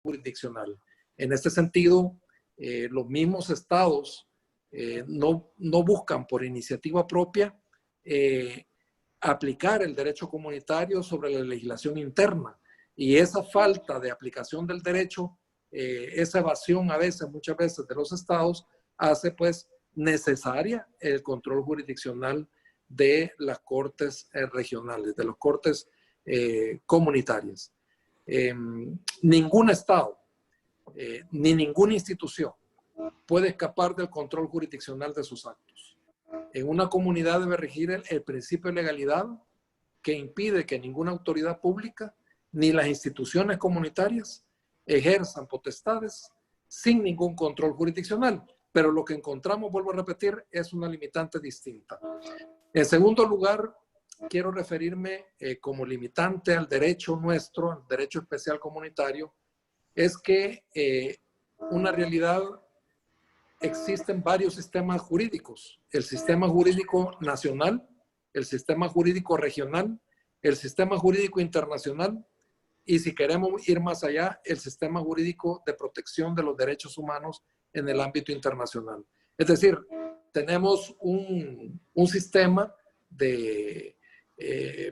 jurisdiccional. En este sentido, los mismos estados no buscan por iniciativa propia aplicar el derecho comunitario sobre la legislación interna. Y esa falta de aplicación del derecho, esa evasión muchas veces de los estados, hace pues necesaria el control jurisdiccional de las cortes regionales, de las cortes comunitarias. Ningún estado ni ninguna institución puede escapar del control jurisdiccional de sus actos. En una comunidad debe regir el principio de legalidad, que impide que ninguna autoridad pública ni las instituciones comunitarias ejerzan potestades sin ningún control jurisdiccional. Pero lo que encontramos, vuelvo a repetir, es una limitante distinta. En segundo lugar, quiero referirme como limitante al derecho nuestro, al derecho especial comunitario, es que una realidad, existen varios sistemas jurídicos: el sistema jurídico nacional, el sistema jurídico regional, el sistema jurídico internacional y, si queremos ir más allá, el sistema jurídico de protección de los derechos humanos en el ámbito internacional. Es decir, tenemos un sistema de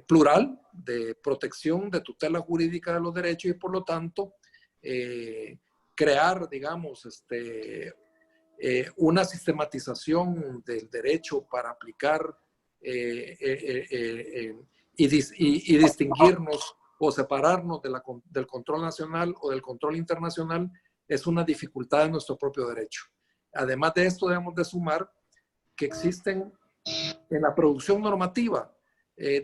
plural de protección, de tutela jurídica de los derechos, y por lo tanto crear, digamos, una sistematización del derecho para aplicar y distinguirnos o separarnos del control nacional o del control internacional es una dificultad de nuestro propio derecho. Además de esto, debemos de sumar que existen en la producción normativa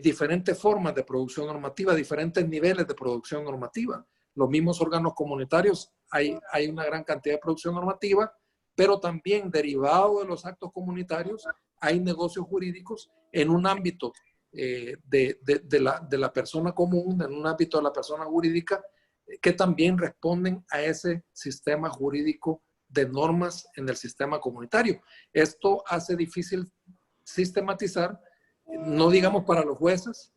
diferentes formas de producción normativa, diferentes niveles de producción normativa. Los mismos órganos comunitarios, hay una gran cantidad de producción normativa, pero también derivado de los actos comunitarios hay negocios jurídicos en un ámbito de la persona común, en un ámbito de la persona jurídica, que también responden a ese sistema jurídico de normas en el sistema comunitario. Esto hace difícil sistematizar, no digamos para los jueces.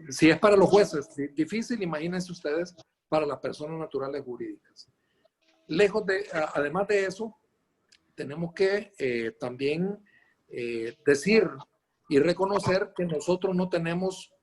Si es para los jueces difícil, imagínense ustedes para las personas naturales jurídicas. Además de eso, tenemos que también decir y reconocer que nosotros no tenemos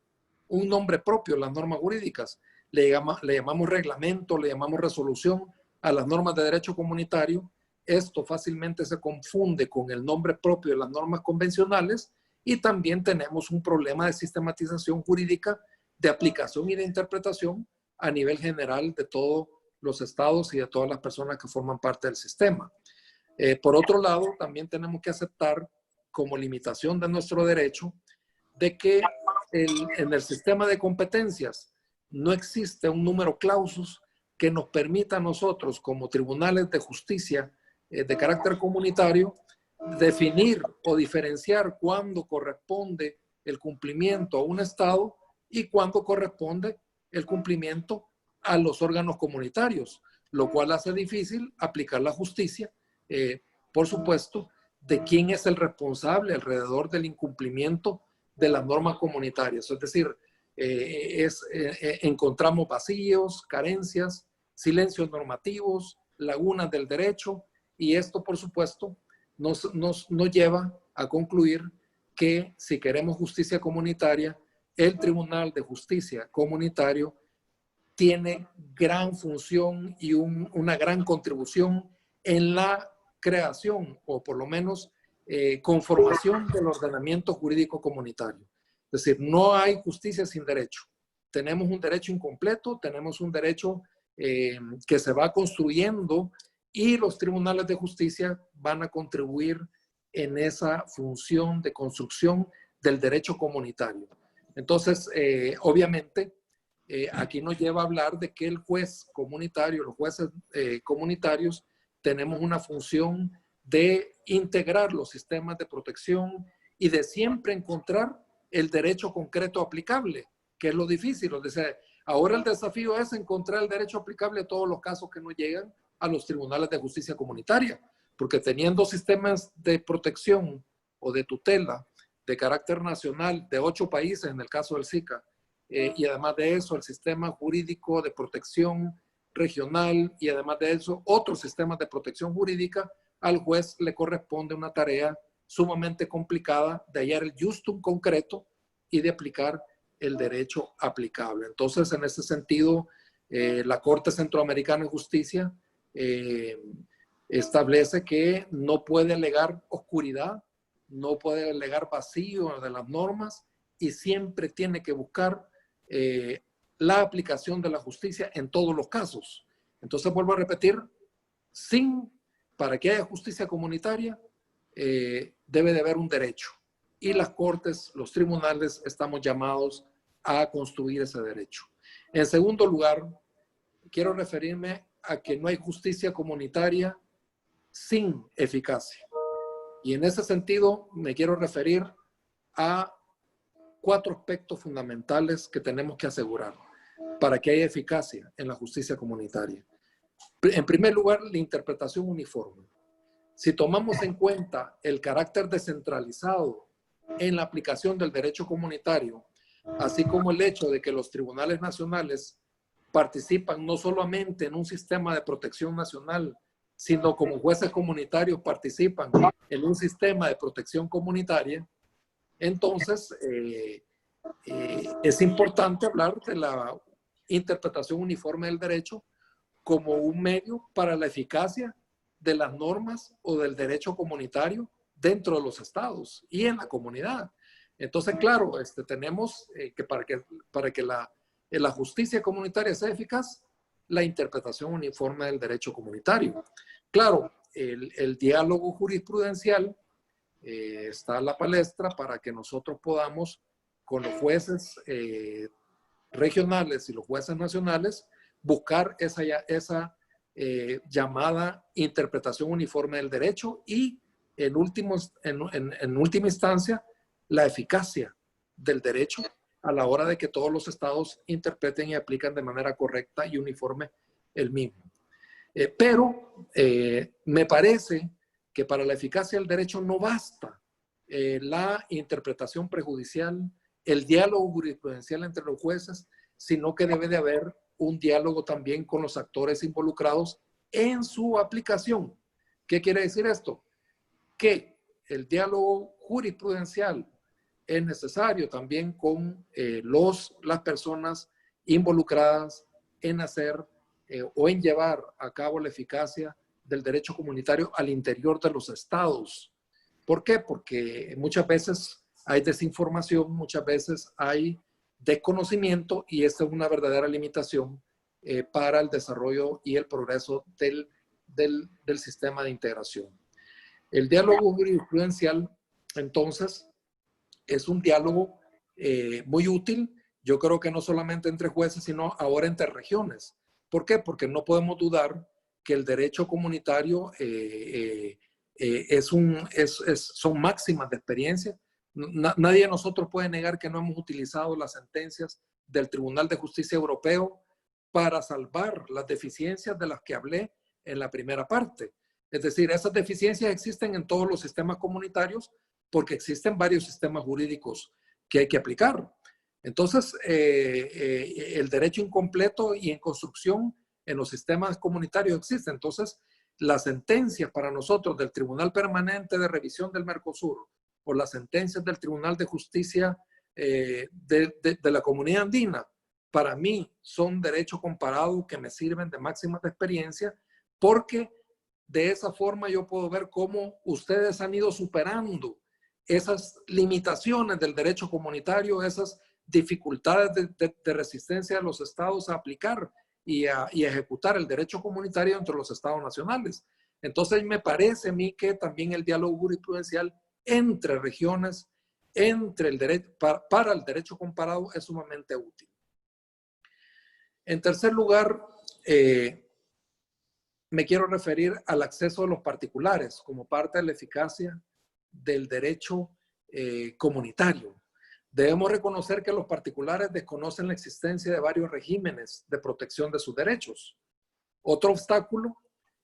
un nombre propio en las normas jurídicas. Le llamamos reglamento, le llamamos resolución a las normas de derecho comunitario. Esto fácilmente se confunde con el nombre propio de las normas convencionales, y también tenemos un problema de sistematización jurídica, de aplicación y de interpretación a nivel general de todos los estados y de todas las personas que forman parte del sistema. Por otro lado, también tenemos que aceptar como limitación de nuestro derecho de que en el sistema de competencias no existe un número clausus que nos permita a nosotros, como tribunales de justicia de carácter comunitario, definir o diferenciar cuándo corresponde el cumplimiento a un estado y cuándo corresponde el cumplimiento a los órganos comunitarios, lo cual hace difícil aplicar la justicia, por supuesto, de quién es el responsable alrededor del incumplimiento de las normas comunitarias. Es decir, encontramos vacíos, carencias, silencios normativos, lagunas del derecho, y esto, por supuesto, nos lleva a concluir que si queremos justicia comunitaria, el Tribunal de Justicia Comunitario tiene gran función y una gran contribución en la creación, o por lo menos conformación del ordenamiento jurídico comunitario. Es decir, no hay justicia sin derecho. Tenemos un derecho incompleto, tenemos un derecho que se va construyendo, y los tribunales de justicia van a contribuir en esa función de construcción del derecho comunitario. Entonces, obviamente, aquí nos lleva a hablar de que el juez comunitario, los jueces comunitarios, tenemos una función de integrar los sistemas de protección y de siempre encontrar el derecho concreto aplicable, que es lo difícil. O sea, ahora el desafío es encontrar el derecho aplicable a todos los casos que nos llegan a los tribunales de justicia comunitaria, porque teniendo sistemas de protección o de tutela de carácter nacional de 8 países en el caso del SICA, y además de eso el sistema jurídico de protección regional y además de eso otros sistemas de protección jurídica, al juez le corresponde una tarea sumamente complicada de hallar el justum concreto y de aplicar el derecho aplicable. Entonces, en ese sentido, la Corte Centroamericana de Justicia establece que no puede alegar oscuridad, no puede alegar vacío de las normas y siempre tiene que buscar la aplicación de la justicia en todos los casos. Entonces, vuelvo a repetir, para que haya justicia comunitaria, debe de haber un derecho. Y las cortes, los tribunales, estamos llamados a construir ese derecho. En segundo lugar, quiero referirme a que no hay justicia comunitaria sin eficacia. Y en ese sentido me quiero referir a 4 aspectos fundamentales que tenemos que asegurar para que haya eficacia en la justicia comunitaria. En primer lugar, la interpretación uniforme. Si tomamos en cuenta el carácter descentralizado en la aplicación del derecho comunitario, así como el hecho de que los tribunales nacionales participan no solamente en un sistema de protección nacional, sino como jueces comunitarios participan en un sistema de protección comunitaria, entonces es importante hablar de la interpretación uniforme del derecho como un medio para la eficacia de las normas o del derecho comunitario dentro de los estados y en la comunidad. Entonces, claro, tenemos que para que la justicia comunitaria sea eficaz, la interpretación uniforme del derecho comunitario. Claro, el diálogo jurisprudencial está a la palestra para que nosotros podamos, con los jueces regionales y los jueces nacionales, buscar esa llamada interpretación uniforme del derecho y en última instancia la eficacia del derecho a la hora de que todos los estados interpreten y aplican de manera correcta y uniforme el mismo. Pero me parece que para la eficacia del derecho no basta la interpretación prejudicial, el diálogo jurisprudencial entre los jueces, sino que debe de haber un diálogo también con los actores involucrados en su aplicación. ¿Qué quiere decir esto? Que el diálogo jurisprudencial es necesario también con las personas involucradas en hacer o en llevar a cabo la eficacia del derecho comunitario al interior de los estados. ¿Por qué? Porque muchas veces hay desinformación, muchas veces hay desconocimiento y esta es una verdadera limitación para el desarrollo y el progreso del sistema de integración. El diálogo jurisprudencial, entonces, es un diálogo muy útil, yo creo que no solamente entre jueces, sino ahora entre regiones. ¿Por qué? Porque no podemos dudar que el derecho comunitario son máximas de experiencia. Nadie de nosotros puede negar que no hemos utilizado las sentencias del Tribunal de Justicia Europeo para salvar las deficiencias de las que hablé en la primera parte. Es decir, esas deficiencias existen en todos los sistemas comunitarios porque existen varios sistemas jurídicos que hay que aplicar. Entonces, el derecho incompleto y en construcción en los sistemas comunitarios existe. Entonces, las sentencias para nosotros del Tribunal Permanente de Revisión del Mercosur o las sentencias del Tribunal de Justicia de la Comunidad Andina, para mí son derecho comparado que me sirven de máxima experiencia porque de esa forma yo puedo ver cómo ustedes han ido superando esas limitaciones del derecho comunitario, esas dificultades de resistencia de los estados a aplicar y a ejecutar el derecho comunitario entre los estados nacionales. Entonces me parece a mí que también el diálogo jurisprudencial entre regiones, para el derecho comparado es sumamente útil. En tercer lugar, me quiero referir al acceso de los particulares como parte de la eficacia del derecho comunitario. Debemos reconocer que los particulares desconocen la existencia de varios regímenes de protección de sus derechos. Otro obstáculo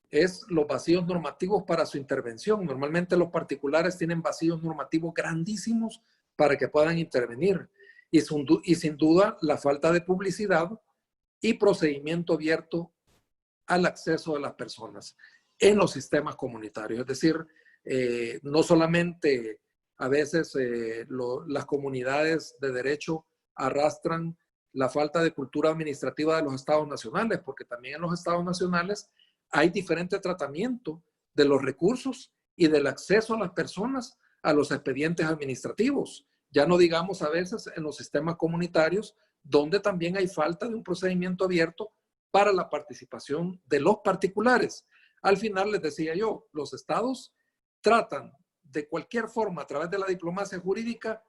es los vacíos normativos para su intervención. Normalmente los particulares tienen vacíos normativos grandísimos para que puedan intervenir. Y sin duda la falta de publicidad y procedimiento abierto al acceso de las personas en los sistemas comunitarios. Es decir, no solamente a veces las comunidades de derecho arrastran la falta de cultura administrativa de los estados nacionales, porque también en los estados nacionales hay diferente tratamiento de los recursos y del acceso a las personas a los expedientes administrativos. Ya no digamos a veces en los sistemas comunitarios, donde también hay falta de un procedimiento abierto para la participación de los particulares. Al final les decía yo, los estados tratan de cualquier forma, a través de la diplomacia jurídica,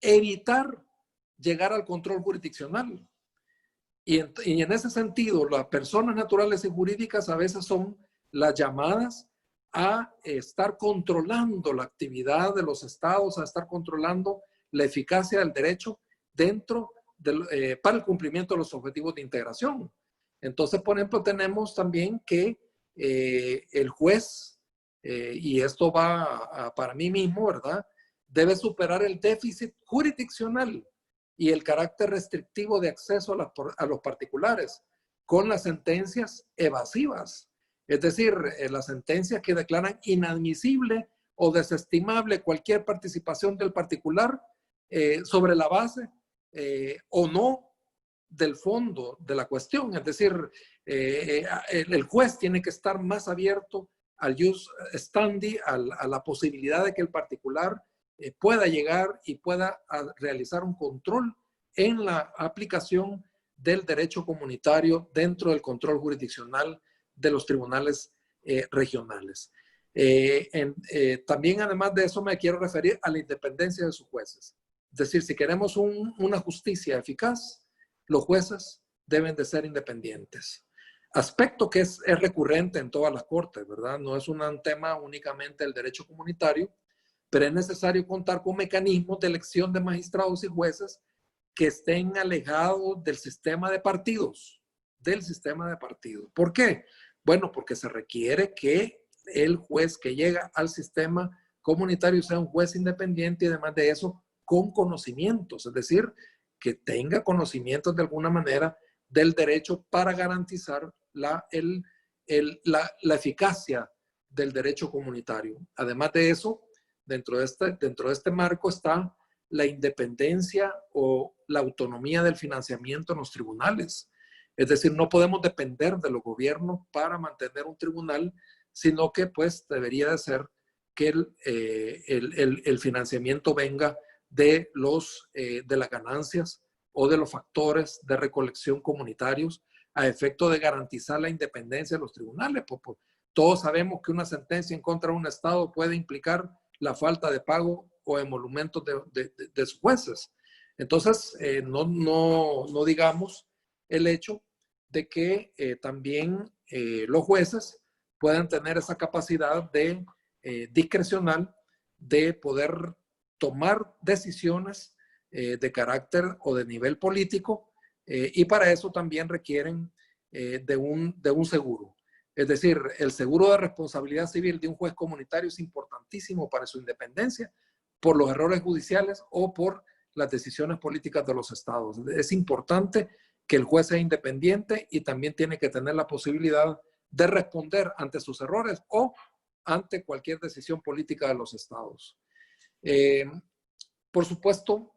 evitar llegar al control jurisdiccional. Y en ese sentido, las personas naturales y jurídicas a veces son las llamadas a estar controlando la actividad de los estados, a estar controlando la eficacia del derecho dentro para el cumplimiento de los objetivos de integración. Entonces, por ejemplo, tenemos también que el juez, y esto va para mí mismo, ¿verdad? Debe superar el déficit jurisdiccional y el carácter restrictivo de acceso a los particulares con las sentencias evasivas. Es decir, las sentencias que declaran inadmisible o desestimable cualquier participación del particular sobre la base o no del fondo de la cuestión. Es decir, el juez tiene que estar más abierto al jus standi, a la posibilidad de que el particular pueda llegar y pueda realizar un control en la aplicación del derecho comunitario dentro del control jurisdiccional de los tribunales regionales. También, además de eso, me quiero referir a la independencia de sus jueces. Es decir, si queremos una justicia eficaz, los jueces deben de ser independientes. Aspecto que es recurrente en todas las cortes, ¿verdad? No es un tema únicamente del derecho comunitario, pero es necesario contar con mecanismos de elección de magistrados y jueces que estén alejados del sistema de partidos, ¿Por qué? Bueno, porque se requiere que el juez que llega al sistema comunitario sea un juez independiente y además de eso con conocimientos, es decir, que tenga conocimientos de alguna manera del derecho para garantizar la eficacia del derecho comunitario. Además de eso, dentro de este marco está la independencia o la autonomía del financiamiento en los tribunales. Es decir, no podemos depender de los gobiernos para mantener un tribunal, sino que pues debería de ser que el financiamiento venga de las ganancias o de los factores de recolección comunitarios a efecto de garantizar la independencia de los tribunales. Todos sabemos que una sentencia en contra de un Estado puede implicar la falta de pago o emolumentos de sus jueces. Entonces, no digamos el hecho de que también los jueces puedan tener esa capacidad discrecional de poder tomar decisiones de carácter o de nivel político y para eso también requieren de un seguro. Es decir, el seguro de responsabilidad civil de un juez comunitario es importantísimo para su independencia por los errores judiciales o por las decisiones políticas de los estados. Es importante que el juez sea independiente y también tiene que tener la posibilidad de responder ante sus errores o ante cualquier decisión política de los estados. Por supuesto,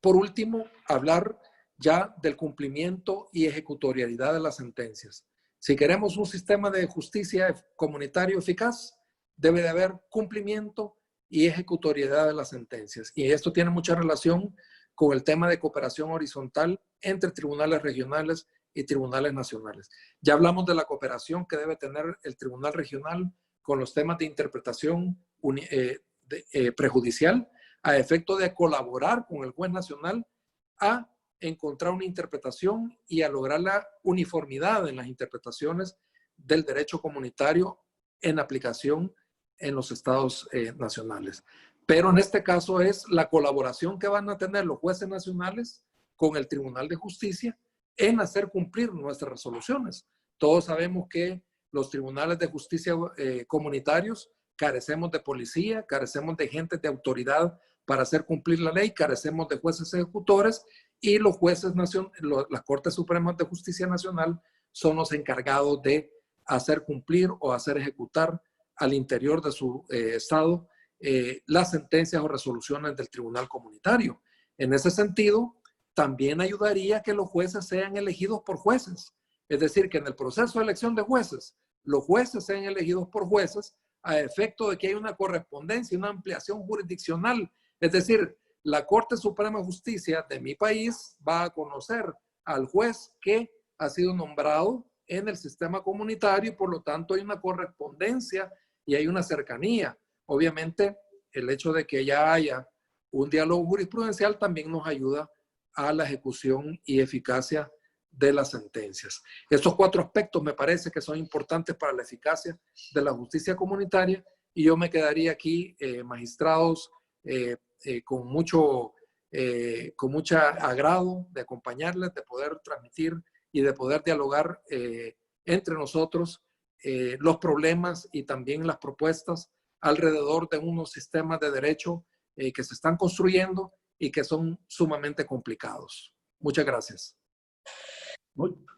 por último, hablar ya del cumplimiento y ejecutorialidad de las sentencias. Si queremos un sistema de justicia comunitario eficaz, debe de haber cumplimiento y ejecutoriedad de las sentencias. Y esto tiene mucha relación con el tema de cooperación horizontal entre tribunales regionales y tribunales nacionales. Ya hablamos de la cooperación que debe tener el tribunal regional con los temas de interpretación prejudicial a efecto de colaborar con el juez nacional a encontrar una interpretación y a lograr la uniformidad en las interpretaciones del derecho comunitario en aplicación en los estados nacionales. Pero en este caso es la colaboración que van a tener los jueces nacionales con el Tribunal de Justicia en hacer cumplir nuestras resoluciones. Todos sabemos que los tribunales de justicia comunitarios carecemos de policía, carecemos de gente de autoridad para hacer cumplir la ley, carecemos de jueces ejecutores y los jueces las Cortes Supremas de Justicia Nacional son los encargados de hacer cumplir o hacer ejecutar al interior de su estado las sentencias o resoluciones del tribunal comunitario. En ese sentido, también ayudaría que los jueces sean elegidos por jueces. Es decir, que en el proceso de elección de jueces, los jueces sean elegidos por jueces a efecto de que haya una correspondencia, una ampliación jurisdiccional. Es decir, la Corte Suprema de Justicia de mi país va a conocer al juez que ha sido nombrado en el sistema comunitario y por lo tanto hay una correspondencia y hay una cercanía. Obviamente, el hecho de que ya haya un diálogo jurisprudencial también nos ayuda a la ejecución y eficacia de las sentencias. Estos 4 aspectos me parece que son importantes para la eficacia de la justicia comunitaria y yo me quedaría aquí, magistrados, con mucho agrado de acompañarles, de poder transmitir y de poder dialogar entre nosotros los problemas y también las propuestas alrededor de unos sistemas de derecho que se están construyendo y que son sumamente complicados. Muchas gracias.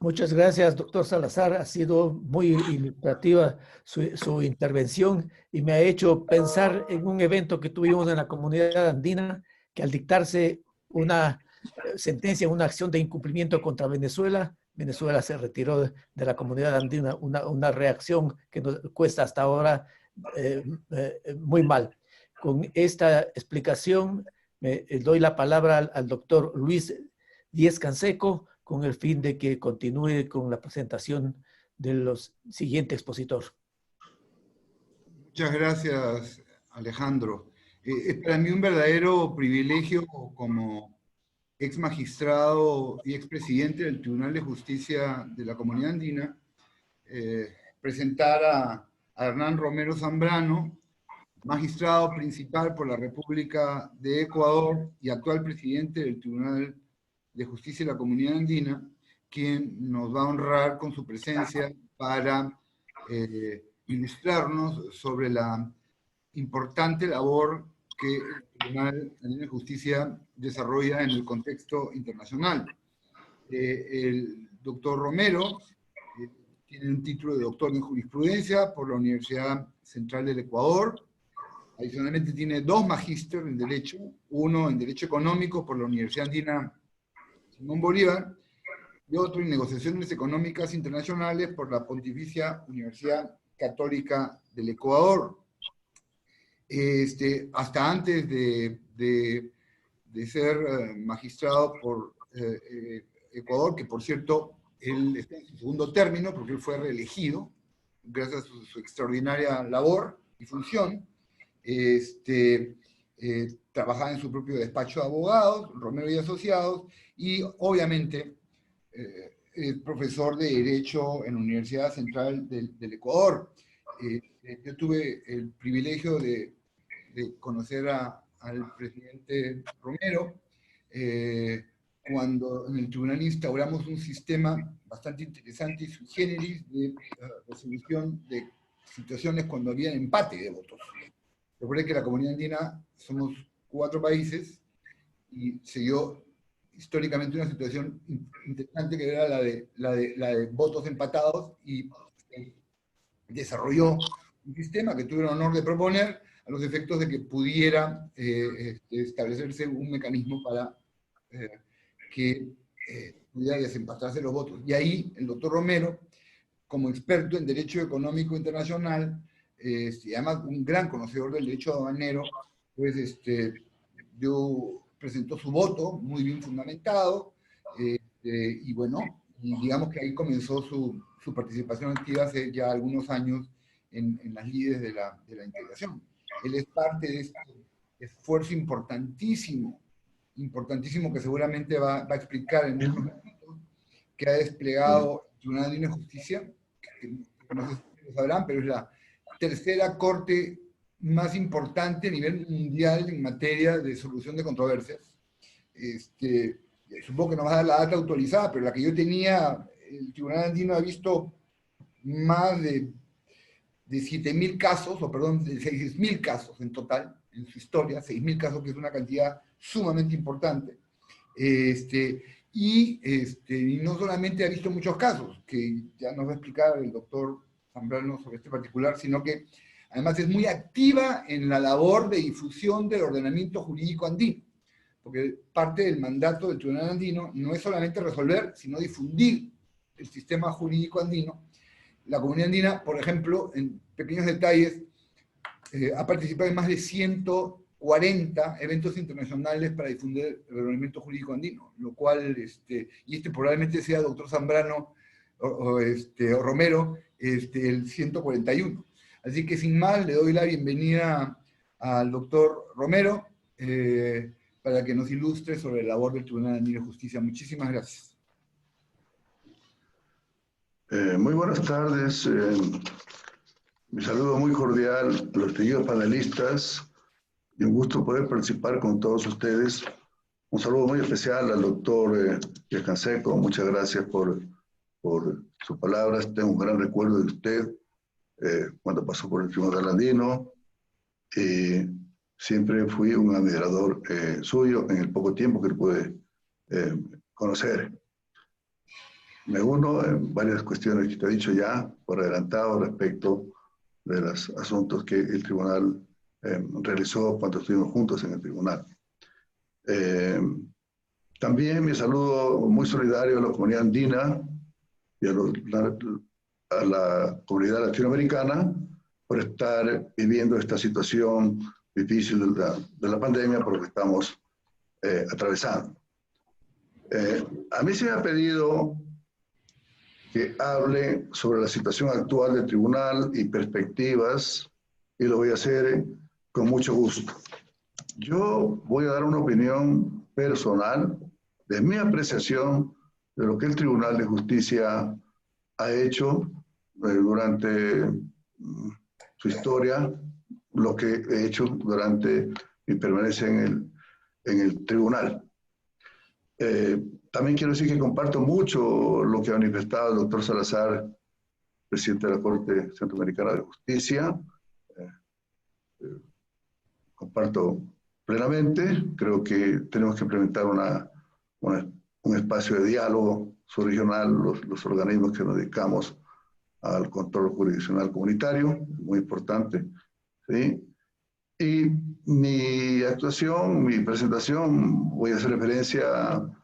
Muchas gracias, doctor Salazar. Ha sido muy ilustrativa su intervención y me ha hecho pensar en un evento que tuvimos en la comunidad andina, que al dictarse una sentencia, una acción de incumplimiento contra Venezuela, Venezuela se retiró de la comunidad andina, una reacción que nos cuesta hasta ahora muy mal. Con esta explicación, doy la palabra al doctor Luis Díez Canseco, con el fin de que continúe con la presentación de los siguiente expositor. Muchas gracias, Alejandro. Es para mí un verdadero privilegio como ex magistrado y expresidente del Tribunal de Justicia de la Comunidad Andina, presentar a Hernán Romero Zambrano, magistrado principal por la República de Ecuador y actual presidente del Tribunal de Justicia de la Comunidad Andina, quien nos va a honrar con su presencia para ilustrarnos sobre la importante labor que el Tribunal Andino de Justicia desarrolla en el contexto internacional. El doctor Romero tiene un título de doctor en jurisprudencia por la Universidad Central del Ecuador. Adicionalmente tiene 2 magísteres en Derecho, uno en Derecho Económico por la Universidad Andina Simón Bolívar, y otro en Negociaciones Económicas Internacionales por la Pontificia Universidad Católica del Ecuador. Hasta antes de ser magistrado por Ecuador, que por cierto, él está en su segundo término, porque él fue reelegido, gracias a su extraordinaria labor y función, trabajaba en su propio despacho de abogados, Romero y Asociados, y obviamente es profesor de Derecho en la Universidad Central del Ecuador. Yo tuve el privilegio de conocer al presidente Romero cuando en el tribunal instauramos un sistema bastante interesante y sui generis de resolución de situaciones cuando había empate de votos. Recuerden que la Comunidad Andina somos 4 países y se dio históricamente una situación interesante que era la de votos empatados, y desarrolló un sistema que tuve el honor de proponer a los efectos de que pudiera establecerse un mecanismo para que pudiera desempatarse los votos. Y ahí el doctor Romero, como experto en Derecho Económico Internacional, y además un gran conocedor del derecho aduanero, pues presentó su voto muy bien fundamentado, y bueno, y digamos que ahí comenzó su participación activa hace ya algunos años en las lides de la integración. Él es parte de este esfuerzo importantísimo que seguramente va a explicar en unos minutos, que ha desplegado el Tribunal Andino de Justicia, que no sé si lo sabrán, pero es la tercera corte más importante a nivel mundial en materia de solución de controversias. Supongo que no va a dar la data autorizada, pero la que yo tenía, el Tribunal Andino ha visto más de 7.000 casos, o perdón, de 6.000 casos en total, en su historia, 6.000 casos, que es una cantidad sumamente importante. y no solamente ha visto muchos casos, que ya nos va a explicar el doctor Zambrano sobre este particular, sino que además es muy activa en la labor de difusión del ordenamiento jurídico andino, porque parte del mandato del Tribunal Andino no es solamente resolver, sino difundir el sistema jurídico andino. La comunidad andina, por ejemplo, en pequeños detalles, ha participado en más de 140 eventos internacionales para difundir el ordenamiento jurídico andino, lo cual, y probablemente sea doctor Zambrano o Romero, el 141. Así que sin más, le doy la bienvenida al doctor Romero para que nos ilustre sobre la labor del Tribunal Andino de Justicia. Muchísimas gracias. Muy buenas tardes. Mi saludo muy cordial a los queridos panelistas y un gusto poder participar con todos ustedes. Un saludo muy especial al doctor Canseco. Muchas gracias por sus palabras. Tengo un gran recuerdo de usted cuando pasó por el Tribunal Andino. Siempre fui un admirador suyo en el poco tiempo que lo pude conocer. Me uno en varias cuestiones que te he dicho ya por adelantado respecto de los asuntos que el tribunal realizó cuando estuvimos juntos en el tribunal. También mi saludo muy solidario a la comunidad andina y a la comunidad latinoamericana por estar viviendo esta situación difícil de la pandemia por lo que estamos atravesando. A mí se me ha pedido que hable sobre la situación actual del tribunal y perspectivas, y lo voy a hacer con mucho gusto. Yo voy a dar una opinión personal de mi apreciación de lo que el Tribunal de Justicia ha hecho durante su historia, lo que he hecho durante mi permanencia en el tribunal. También quiero decir que comparto mucho lo que ha manifestado el doctor Salazar, presidente de la Corte Centroamericana de Justicia. Comparto plenamente. Creo que tenemos que implementar un espacio de diálogo subregional, los organismos que nos dedicamos al control jurisdiccional comunitario, muy importante, ¿sí? Y mi actuación, mi presentación, voy a hacer referencia a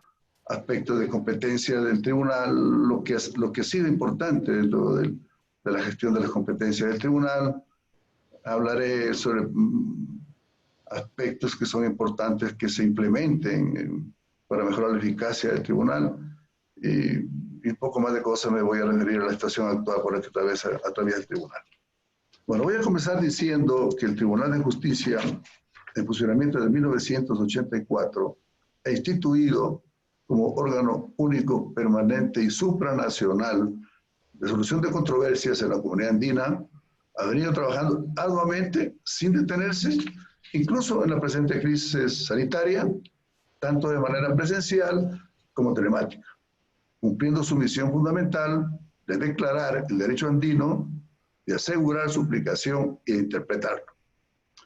aspectos de competencia del tribunal, lo que ha sido importante dentro de la gestión de las competencias del tribunal. Hablaré sobre aspectos que son importantes que se implementen para mejorar la eficacia del tribunal y un poco más de cosas me voy a referir a la situación actual por la que atraviesa el tribunal. Bueno, voy a comenzar diciendo que el Tribunal de Justicia, en funcionamiento de 1984, e instituido como órgano único, permanente y supranacional de solución de controversias en la comunidad andina, ha venido trabajando arduamente, sin detenerse, incluso en la presente crisis sanitaria, tanto de manera presencial como telemática, cumpliendo su misión fundamental de declarar el derecho andino, de asegurar su aplicación e interpretarlo,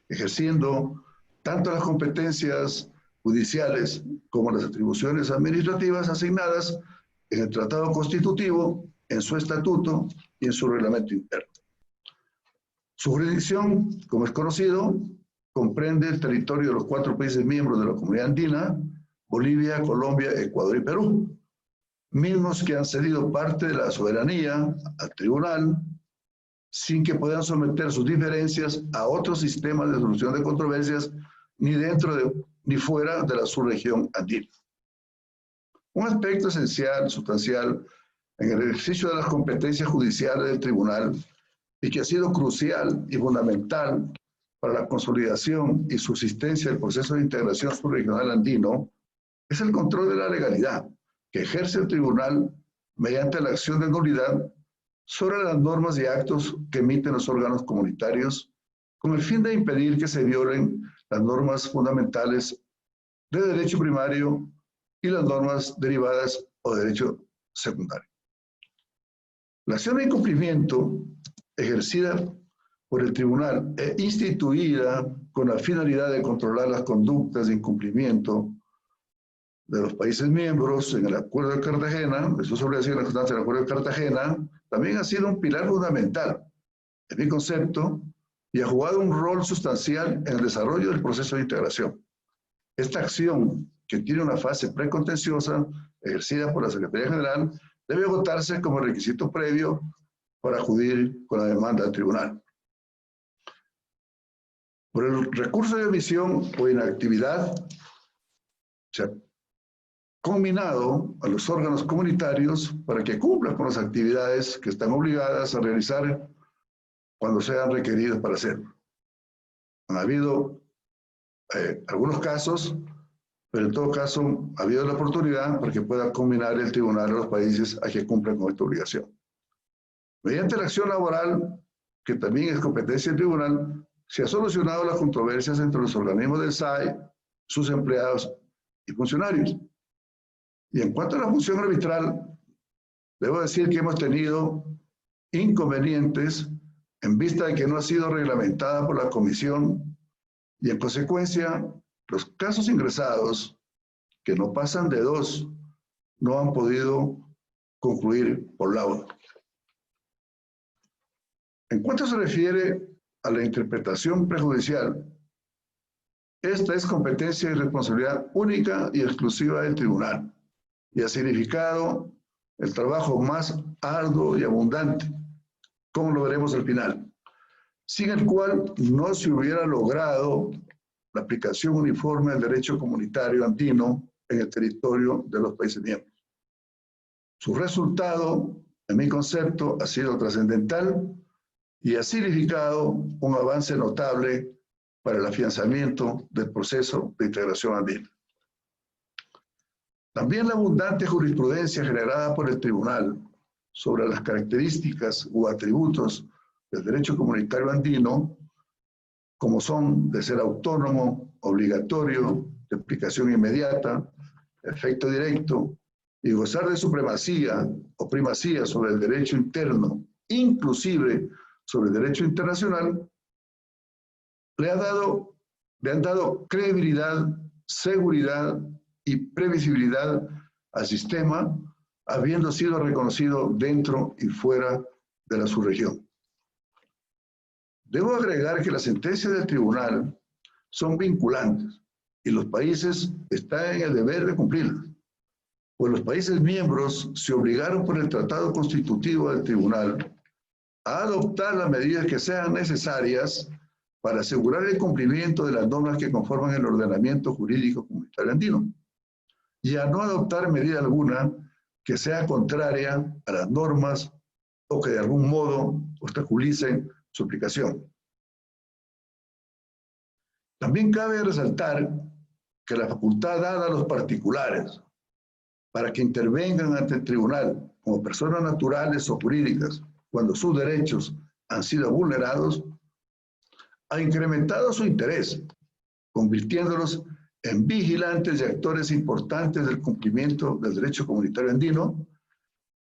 ejerciendo tanto las competencias judiciales como las atribuciones administrativas asignadas en el Tratado Constitutivo, en su estatuto y en su reglamento interno. Su jurisdicción, como es conocido, comprende el territorio de los 4 países miembros de la Comunidad Andina, Bolivia, Colombia, Ecuador y Perú, mismos que han cedido parte de la soberanía al tribunal sin que puedan someter sus diferencias a otros sistemas de solución de controversias ni dentro ni fuera de la subregión andina. Un aspecto esencial, sustancial, en el ejercicio de las competencias judiciales del tribunal y que ha sido crucial y fundamental para la consolidación y subsistencia del proceso de integración subregional andino es el control de la legalidad que ejerce el tribunal mediante la acción de nulidad sobre las normas y actos que emiten los órganos comunitarios con el fin de impedir que se violen las normas fundamentales de derecho primario y las normas derivadas o de derecho secundario. La acción de incumplimiento ejercida por el tribunal e instituida con la finalidad de controlar las conductas de incumplimiento de los países miembros en el Acuerdo de Cartagena, eso sobre la constancia del Acuerdo de Cartagena, también ha sido un pilar fundamental, en mi concepto, y ha jugado un rol sustancial en el desarrollo del proceso de integración. Esta acción, que tiene una fase precontenciosa ejercida por la Secretaría General, debe agotarse como requisito previo para acudir con la demanda al tribunal. Por el recurso de omisión o inactividad, se ha combinado a los órganos comunitarios para que cumplan con las actividades que están obligadas a realizar cuando sean requeridas para hacerlo. Han habido algunos casos, pero en todo caso ha habido la oportunidad para que pueda combinar el tribunal a los países a que cumplan con esta obligación. Mediante la acción laboral, que también es competencia del tribunal, se ha solucionado las controversias entre los organismos del SAE, sus empleados y funcionarios. Y en cuanto a la función arbitral, debo decir que hemos tenido inconvenientes en vista de que no ha sido reglamentada por la Comisión y en consecuencia los casos ingresados, que no pasan de 2, no han podido concluir por laudo. En cuanto se refiere a la interpretación prejudicial, esta es competencia y responsabilidad única y exclusiva del tribunal y ha significado el trabajo más arduo y abundante, como lo veremos al final, sin el cual no se hubiera logrado la aplicación uniforme del derecho comunitario andino en el territorio de los países miembros. Su resultado, en mi concepto, ha sido trascendental y ha significado un avance notable para el afianzamiento del proceso de integración andina. También la abundante jurisprudencia generada por el tribunal sobre las características u atributos del derecho comunitario andino, como son de ser autónomo, obligatorio, de aplicación inmediata, efecto directo, y gozar de supremacía o primacía sobre el derecho interno, inclusive sobre el derecho internacional, le han dado credibilidad, seguridad y previsibilidad al sistema, habiendo sido reconocido dentro y fuera de la subregión. Debo agregar que las sentencias del tribunal son vinculantes y los países están en el deber de cumplirlas, pues los países miembros se obligaron por el Tratado Constitutivo del Tribunal a adoptar las medidas que sean necesarias para asegurar el cumplimiento de las normas que conforman el ordenamiento jurídico comunitario andino y a no adoptar medida alguna que sea contraria a las normas o que de algún modo obstaculicen su aplicación. También cabe resaltar que la facultad dada a los particulares para que intervengan ante el tribunal como personas naturales o jurídicas cuando sus derechos han sido vulnerados, ha incrementado su interés, convirtiéndolos en vigilantes y actores importantes del cumplimiento del derecho comunitario andino,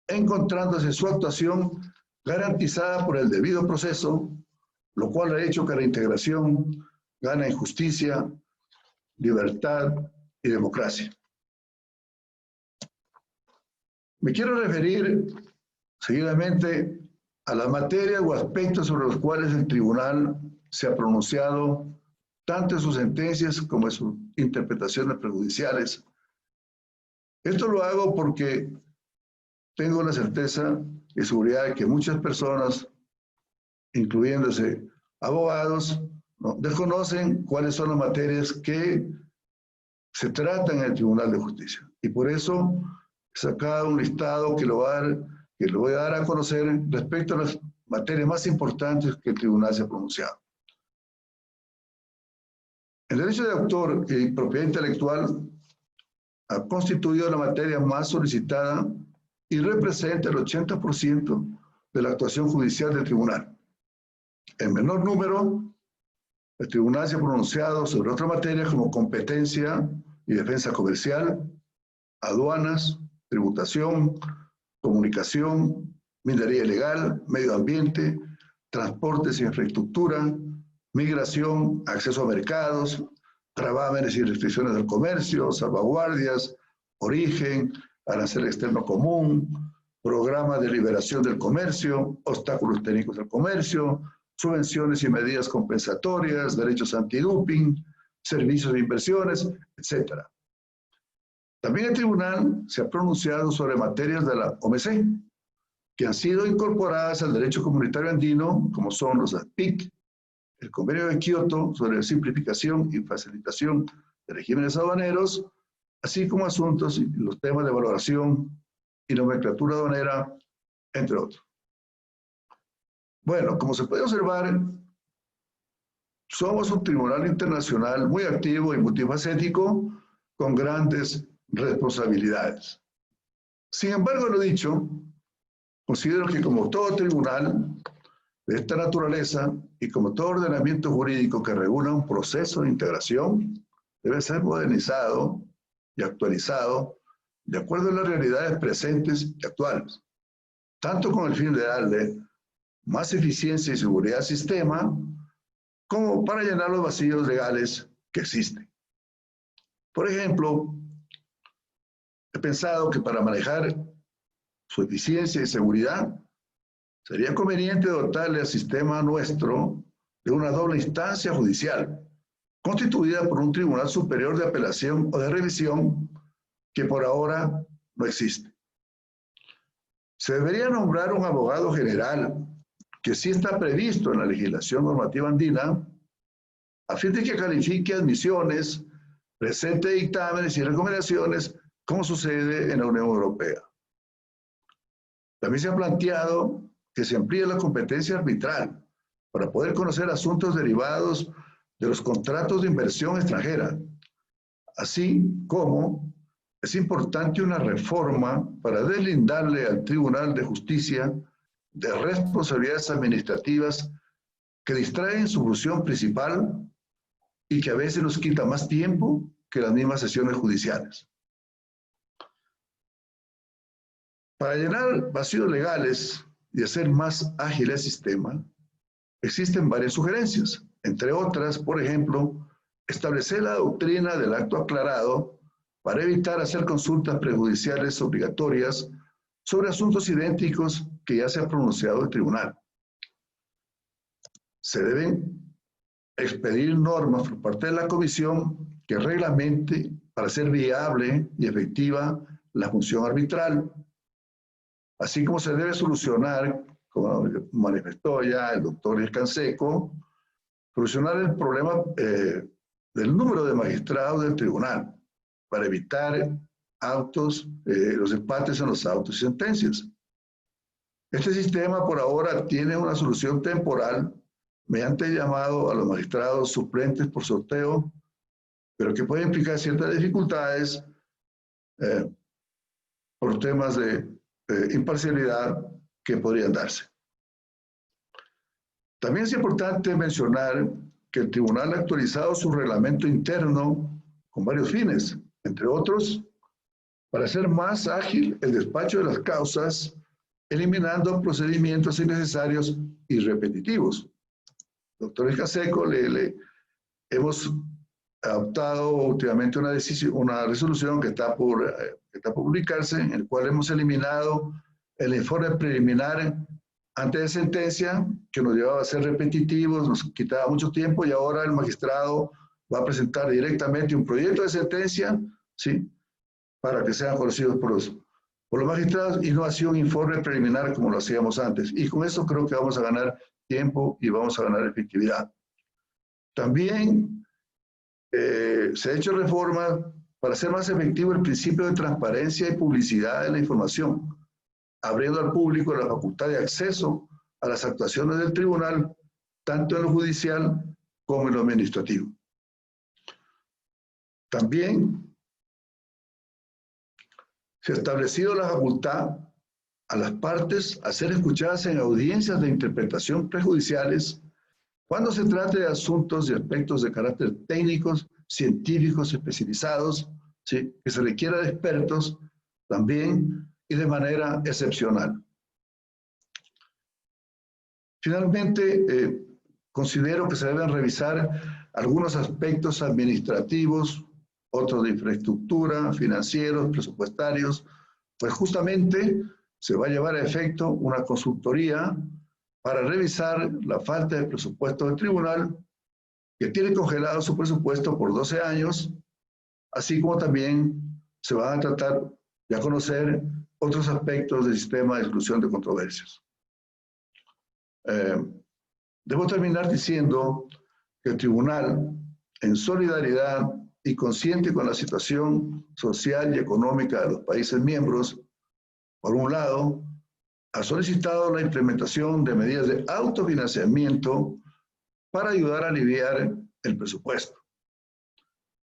encontrándose su actuación garantizada por el debido proceso, lo cual ha hecho que la integración gane en justicia, libertad y democracia. Me quiero referir seguidamente a las materias o aspectos sobre los cuales el tribunal se ha pronunciado, tanto en sus sentencias como en sus interpretaciones prejudiciales. Esto lo hago porque tengo la certeza y seguridad de que muchas personas, incluyéndose abogados, desconocen cuáles son las materias que se tratan en el Tribunal de Justicia. Y por eso he sacado un listado que lo voy a dar a conocer respecto a las materias más importantes que el Tribunal se ha pronunciado. El derecho de autor y propiedad intelectual ha constituido la materia más solicitada y representa el 80% de la actuación judicial del tribunal. En menor número, el tribunal se ha pronunciado sobre otras materias como competencia y defensa comercial, aduanas, tributación, comunicación, minería ilegal, medio ambiente, transportes e infraestructura, migración, acceso a mercados, gravámenes y restricciones del comercio, salvaguardias, origen, arancel externo común, programa de liberación del comercio, obstáculos técnicos del comercio, subvenciones y medidas compensatorias, derechos antidoping, servicios de inversiones, etc. También el tribunal se ha pronunciado sobre materias de la OMC, que han sido incorporadas al derecho comunitario andino, como son los ASPIC, el Convenio de Kioto sobre la simplificación y facilitación de regímenes aduaneros, así como asuntos y los temas de valoración y nomenclatura aduanera, entre otros. Bueno, como se puede observar, somos un tribunal internacional muy activo y multifacético, con grandes responsabilidades. Sin embargo, lo dicho, considero que como todo tribunal de esta naturaleza y como todo ordenamiento jurídico que regula un proceso de integración, debe ser modernizado y actualizado de acuerdo a las realidades presentes y actuales, tanto con el fin de darle más eficiencia y seguridad al sistema, como para llenar los vacíos legales que existen. Por ejemplo, he pensado que para manejar su eficiencia y seguridad, sería conveniente dotarle al sistema nuestro de una doble instancia judicial, constituida por un tribunal superior de apelación o de revisión que por ahora no existe. Se debería nombrar un abogado general, que sí está previsto en la legislación normativa andina, a fin de que califique admisiones, presente dictámenes y recomendaciones, como sucede en la Unión Europea. También se ha planteado que se amplíe la competencia arbitral para poder conocer asuntos derivados de los contratos de inversión extranjera, así como es importante una reforma para deslindarle al Tribunal de Justicia de responsabilidades administrativas que distraen su función principal y que a veces nos quita más tiempo que las mismas sesiones judiciales. Para llenar vacíos legales y hacer más ágil el sistema, existen varias sugerencias, entre otras, por ejemplo, establecer la doctrina del acto aclarado para evitar hacer consultas prejudiciales obligatorias sobre asuntos idénticos que ya se ha pronunciado el tribunal. Se deben expedir normas por parte de la comisión que reglamente para hacer viable y efectiva la función arbitral, así como se debe solucionar, como manifestó ya el doctor Canseco, solucionar el problema del número de magistrados del tribunal para evitar los empates en los autos y sentencias. Este sistema por ahora tiene una solución temporal mediante el llamado a los magistrados suplentes por sorteo, pero que puede implicar ciertas dificultades por temas de imparcialidad que podrían darse. También es importante mencionar que el tribunal ha actualizado su reglamento interno con varios fines, entre otros, para hacer más ágil el despacho de las causas, eliminando procedimientos innecesarios y repetitivos. Doctor Canseco, hemos adoptado últimamente una resolución que está por publicarse, en el cual hemos eliminado el informe preliminar antes de sentencia, que nos llevaba a ser repetitivos, nos quitaba mucho tiempo, y ahora el magistrado va a presentar directamente un proyecto de sentencia, ¿sí?, para que sean conocidos por los magistrados, y no así un informe preliminar como lo hacíamos antes. Y con eso creo que vamos a ganar tiempo y vamos a ganar efectividad. También se ha hecho reformas para hacer más efectivo el principio de transparencia y publicidad de la información, abriendo al público la facultad de acceso a las actuaciones del tribunal, tanto en lo judicial como en lo administrativo. También se ha establecido la facultad a las partes a ser escuchadas en audiencias de interpretación prejudiciales cuando se trate de asuntos y aspectos de carácter técnicos, científicos, especializados, ¿sí?, que se requiera de expertos también y de manera excepcional. Finalmente, considero que se deben revisar algunos aspectos administrativos otros de infraestructura, financieros, presupuestarios, pues justamente se va a llevar a efecto una consultoría para revisar la falta de presupuesto del tribunal, que tiene congelado su presupuesto por 12 años, así como también se van a tratar de a conocer otros aspectos del sistema de exclusión de controversias. Debo terminar diciendo que el tribunal, en solidaridad y consciente con la situación social y económica de los países miembros, por un lado, ha solicitado la implementación de medidas de autofinanciamiento para ayudar a aliviar el presupuesto.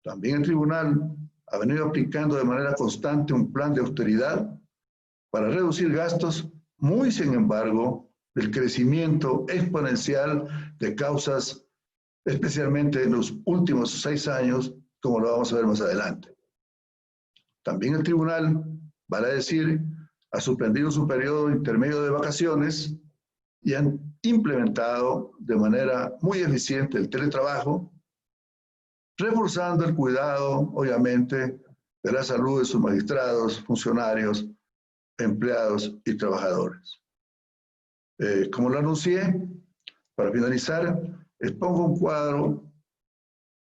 También el tribunal ha venido aplicando de manera constante un plan de austeridad para reducir gastos, muy sin embargo, del crecimiento exponencial de causas, especialmente en los últimos 6 años, como lo vamos a ver más adelante. También el tribunal, vale decir, ha suspendido su periodo intermedio de vacaciones y han implementado de manera muy eficiente el teletrabajo, reforzando el cuidado, obviamente, de la salud de sus magistrados, funcionarios, empleados y trabajadores. Como lo anuncié, para finalizar, expongo un cuadro,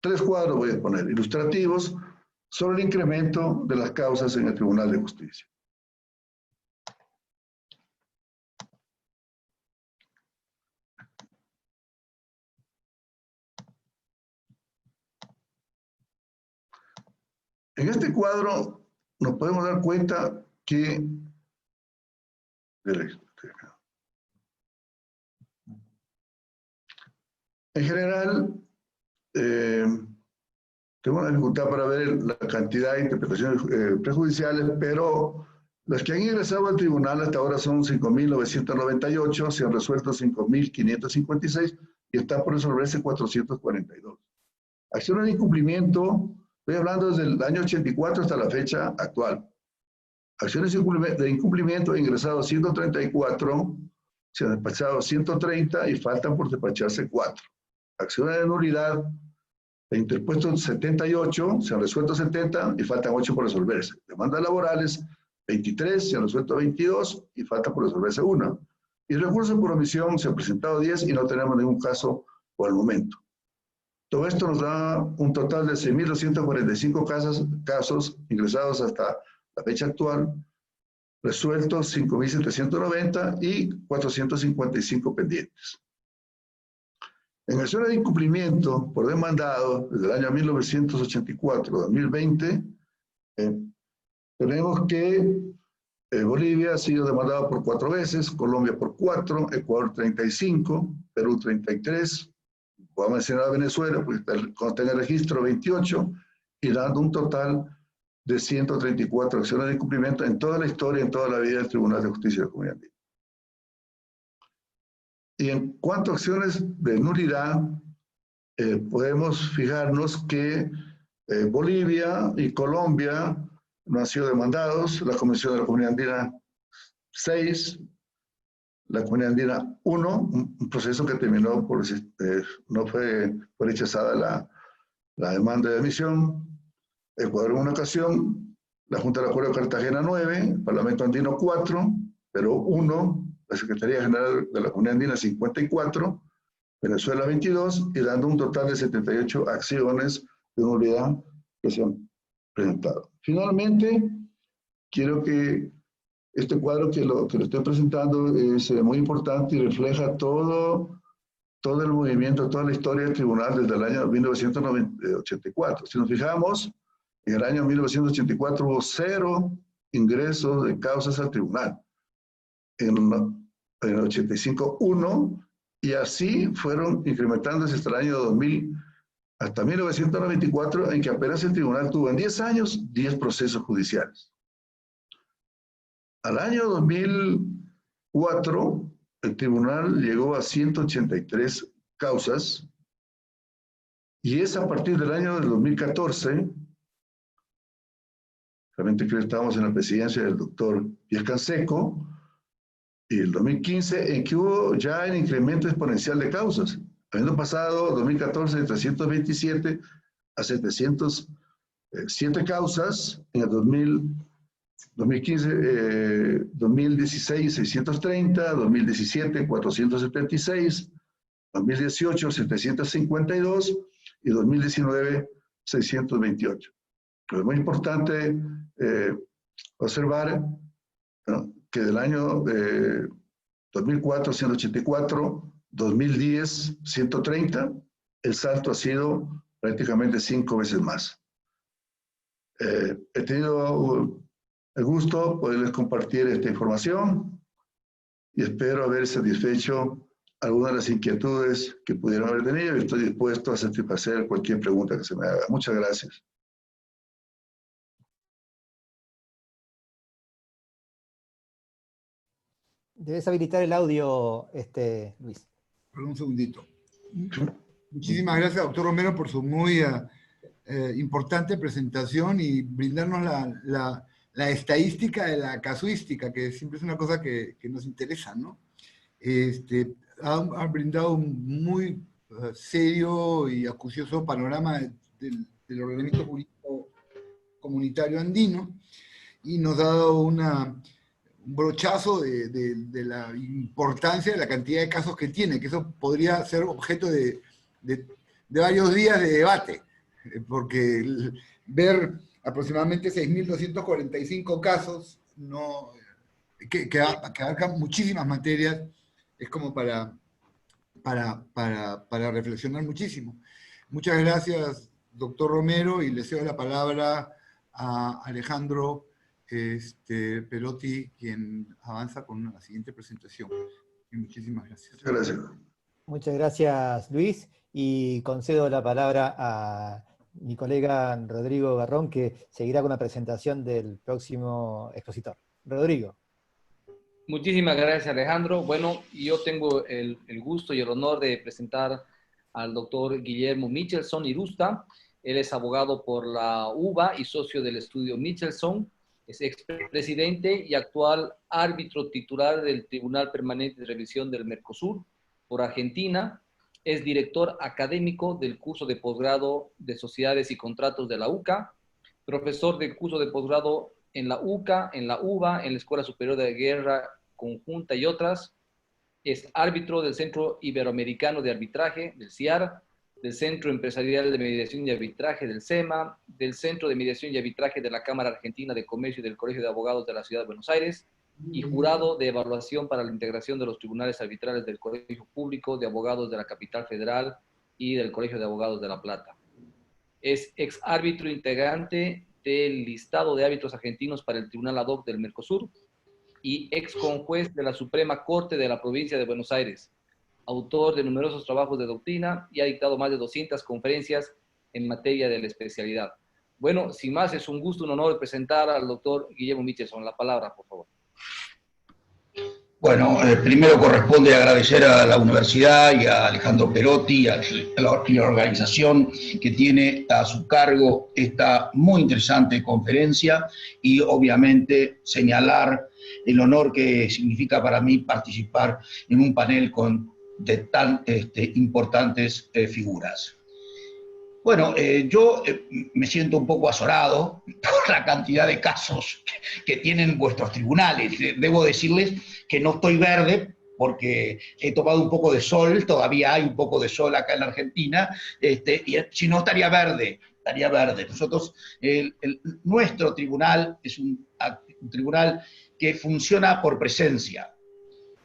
3 cuadros voy a exponer, ilustrativos, sobre el incremento de las causas en el Tribunal de Justicia. En este cuadro nos podemos dar cuenta que en general tengo una dificultad para ver la cantidad de interpretaciones prejudiciales, pero las que han ingresado al tribunal hasta ahora son 5.998, se han resuelto 5.556 y están por resolverse 442. Acciones de incumplimiento, estoy hablando desde el año 84 hasta la fecha actual. Acciones de incumplimiento han ingresado 134, se han despachado 130 y faltan por despacharse 4. Acciones de nulidad de interpuesto 78, se han resuelto 70 y faltan 8 por resolverse. Demandas laborales 23, se han resuelto 22 y falta por resolverse 1. Y recursos por omisión se han presentado 10 y no tenemos ningún caso por el momento. Todo esto nos da un total de 6.245 casos ingresados hasta la fecha actual, resueltos 5.790 y 455 pendientes. En acciones de incumplimiento por demandado desde el año 1984 a 2020, tenemos que Bolivia ha sido demandado por 4 veces, Colombia por 4, Ecuador 35, Perú 33, voy a mencionar a Venezuela porque está en el registro 28, y dando un total de 134 acciones de incumplimiento en toda la historia, en toda la vida del Tribunal de Justicia de la Comunidad Andina. Y en cuanto a acciones de nulidad, podemos fijarnos que Bolivia y Colombia no han sido demandados, la Comisión de la Comunidad Andina 6, la Comunidad Andina 1, un proceso que terminó por, no fue rechazada la demanda de admisión. Ecuador en una ocasión, la Junta de Acuerdo de Cartagena 9, el Parlamento Andino 4, Perú 1, la Secretaría General de la Comunidad Andina 54, Venezuela 22, y dando un total de 78 acciones de nulidad que se han presentado. Finalmente, quiero que este cuadro que lo estoy presentando es muy importante y refleja todo el movimiento, toda la historia del tribunal desde el año 1984. Si nos fijamos, en el año 1984 hubo 0 ingresos de causas al tribunal. En el 85, 1, y así fueron incrementándose hasta el año 2000, hasta 1994, en que apenas el tribunal tuvo en 10 años 10 procesos judiciales. Al año 2004, el tribunal llegó a 183 causas, y es a partir del año del 2014, realmente creo que estábamos en la presidencia del doctor Pierre Canseco, y el 2015, en que hubo ya el incremento exponencial de causas, habiendo pasado 2014 de 327 a 700 7 causas, en el 2016 630, 2017 476, 2018 752 y 2019 628. Pero es muy importante observar, ¿no?, que del año 2004 184, 2010 130, el salto ha sido prácticamente 5 veces más. He tenido el gusto de poderles compartir esta información y espero haber satisfecho algunas de las inquietudes que pudieron haber tenido y estoy dispuesto a satisfacer cualquier pregunta que se me haga. Muchas gracias. Debes habilitar el audio, Luis. Perdón un segundito. Muchísimas gracias, doctor Romero, por su muy importante presentación y brindarnos la estadística de la casuística, que siempre es una cosa que nos interesa, ¿no? Ha brindado un muy serio y acucioso panorama del ordenamiento jurídico comunitario andino y nos ha dado un brochazo de la importancia de la cantidad de casos que tiene, que eso podría ser objeto de varios días de debate, porque ver aproximadamente 6.245 casos que abarcan muchísimas materias es como para reflexionar muchísimo. Muchas gracias, doctor Romero, y le cedo la palabra a Alejandro Perotti, quien avanza con la siguiente presentación. Y muchísimas gracias. Muchas gracias. Muchas gracias, Luis, y concedo la palabra a mi colega Rodrigo Garrón, que seguirá con la presentación del próximo expositor. Rodrigo. Muchísimas gracias, Alejandro. Bueno, yo tengo el gusto y el honor de presentar al doctor Guillermo Michelson Irusta. Él es abogado por la UBA y socio del estudio Michelson. Es expresidente y actual árbitro titular del Tribunal Permanente de Revisión del Mercosur por Argentina. Es director académico del curso de posgrado de Sociedades y Contratos de la UCA, profesor del curso de posgrado en la UCA, en la UBA, en la Escuela Superior de Guerra Conjunta y otras. Es árbitro del Centro Iberoamericano de Arbitraje, del CIAR, del Centro Empresarial de Mediación y Arbitraje, del CEMA, del Centro de Mediación y Arbitraje de la Cámara Argentina de Comercio y del Colegio de Abogados de la Ciudad de Buenos Aires, y jurado de evaluación para la integración de los tribunales arbitrales del Colegio Público de Abogados de la Capital Federal y del Colegio de Abogados de La Plata. Es ex árbitro integrante del listado de árbitros argentinos para el Tribunal Ad Hoc del Mercosur y ex conjuez de la Suprema Corte de la Provincia de Buenos Aires, autor de numerosos trabajos de doctrina y ha dictado más de 200 conferencias en materia de la especialidad. Bueno, sin más, es un gusto, un honor presentar al doctor Guillermo Michelson. La palabra, por favor. Bueno, primero corresponde agradecer a la universidad y a Alejandro Perotti, a la organización que tiene a su cargo esta muy interesante conferencia y obviamente señalar el honor que significa para mí participar en un panel de tan importantes figuras. Bueno, yo me siento un poco azorado por la cantidad de casos que tienen vuestros tribunales. Debo decirles que no estoy verde porque he tomado un poco de sol, todavía hay un poco de sol acá en la Argentina, y si no estaría verde, estaría verde. Nosotros, nuestro tribunal es un tribunal que funciona por presencia,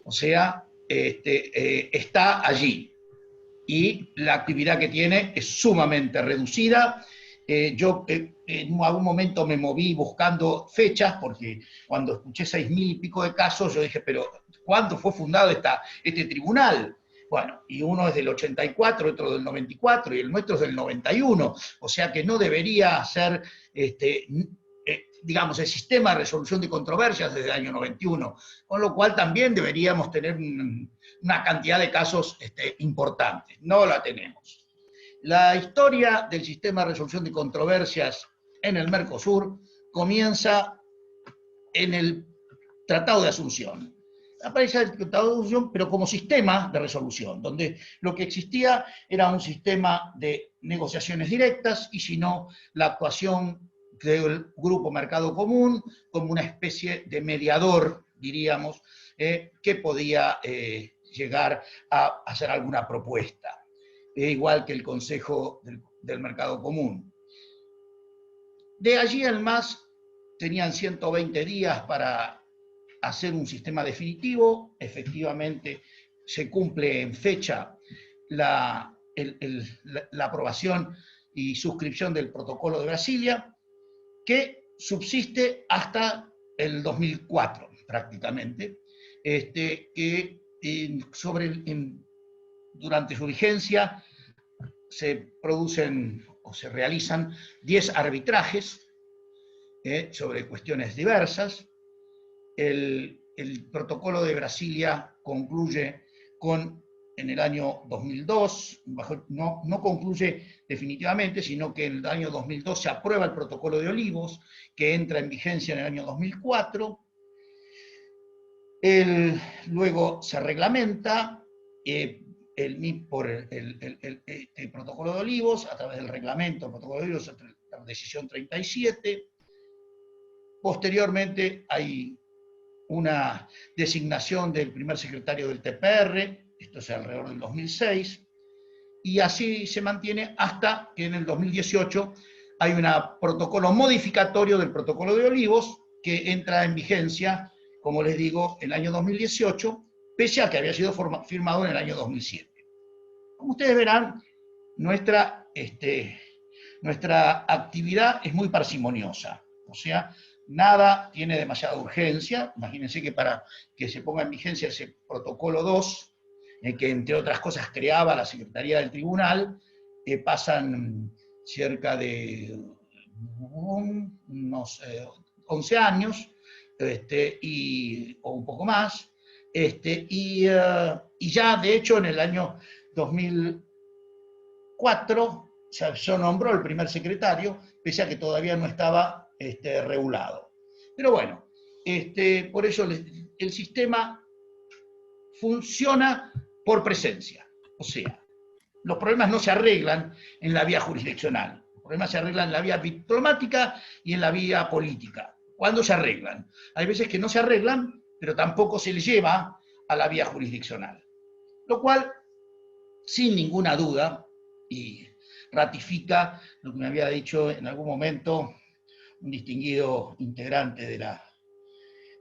o sea, está allí. Y la actividad que tiene es sumamente reducida. Yo en algún momento me moví buscando fechas, porque cuando escuché 6.000 y pico de casos, yo dije, pero ¿cuándo fue fundado este tribunal? Bueno, y uno es del 84, otro del 94, y el nuestro es del 91, o sea que no debería ser, digamos, el sistema de resolución de controversias desde el año 91, con lo cual también deberíamos tener una cantidad de casos importantes. No la tenemos. La historia del sistema de resolución de controversias en el Mercosur comienza en el Tratado de Asunción. aparece el tratado de resolución, pero como sistema de resolución, donde lo que existía era un sistema de negociaciones directas y si no, la actuación del Grupo Mercado Común como una especie de mediador, diríamos, que podía llegar a hacer alguna propuesta, igual que el Consejo del Mercado Común. De allí en más, tenían 120 días para hacer un sistema definitivo. Efectivamente, se cumple en fecha la aprobación y suscripción del Protocolo de Brasilia, que subsiste hasta el 2004, prácticamente, que durante su vigencia se producen o se realizan 10 arbitrajes sobre cuestiones diversas. El Protocolo de Brasilia concluye en el año 2002, no concluye definitivamente, sino que en el año 2002 se aprueba el Protocolo de Olivos, que entra en vigencia en el año 2004. Luego se reglamenta por el Protocolo de Olivos, a través del reglamento, el Protocolo de Olivos, la decisión 37. Posteriormente hay una designación del primer secretario del TPR, esto es alrededor del 2006, y así se mantiene hasta que en el 2018 hay un protocolo modificatorio del Protocolo de Olivos que entra en vigencia, como les digo, en el año 2018, pese a que había sido firmado en el año 2007. Como ustedes verán, nuestra actividad es muy parsimoniosa, o sea, nada tiene demasiada urgencia. Imagínense que para que se ponga en vigencia ese Protocolo 2, que entre otras cosas creaba la Secretaría del Tribunal, pasan cerca de unos 11 años, o un poco más, y ya de hecho en el año 2004 se nombró el primer secretario, pese a que todavía no estaba regulado. Pero bueno, por eso el sistema funciona por presencia. O sea, los problemas no se arreglan en la vía jurisdiccional, los problemas se arreglan en la vía diplomática y en la vía política. ¿Cuándo se arreglan? Hay veces que no se arreglan, pero tampoco se les lleva a la vía jurisdiccional. Lo cual, sin ninguna duda, y ratifica lo que me había dicho en algún momento un distinguido integrante de la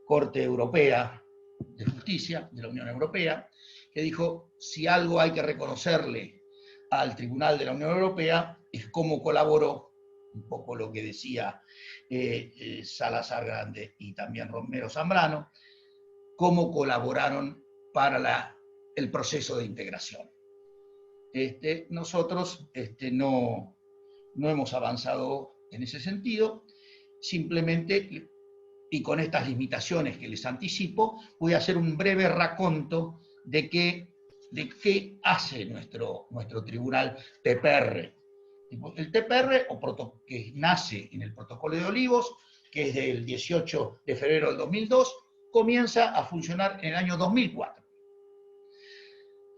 Corte Europea de Justicia, de la Unión Europea, que dijo, si algo hay que reconocerle al Tribunal de la Unión Europea es cómo colaboró, un poco lo que decía Salazar Grande y también Romero Zambrano, cómo colaboraron para el proceso de integración. Nosotros no hemos avanzado en ese sentido, simplemente, y con estas limitaciones que les anticipo, voy a hacer un breve raconto de qué hace nuestro tribunal TPR. El TPR, que nace en el Protocolo de Olivos, que es del 18 de febrero del 2002, comienza a funcionar en el año 2004.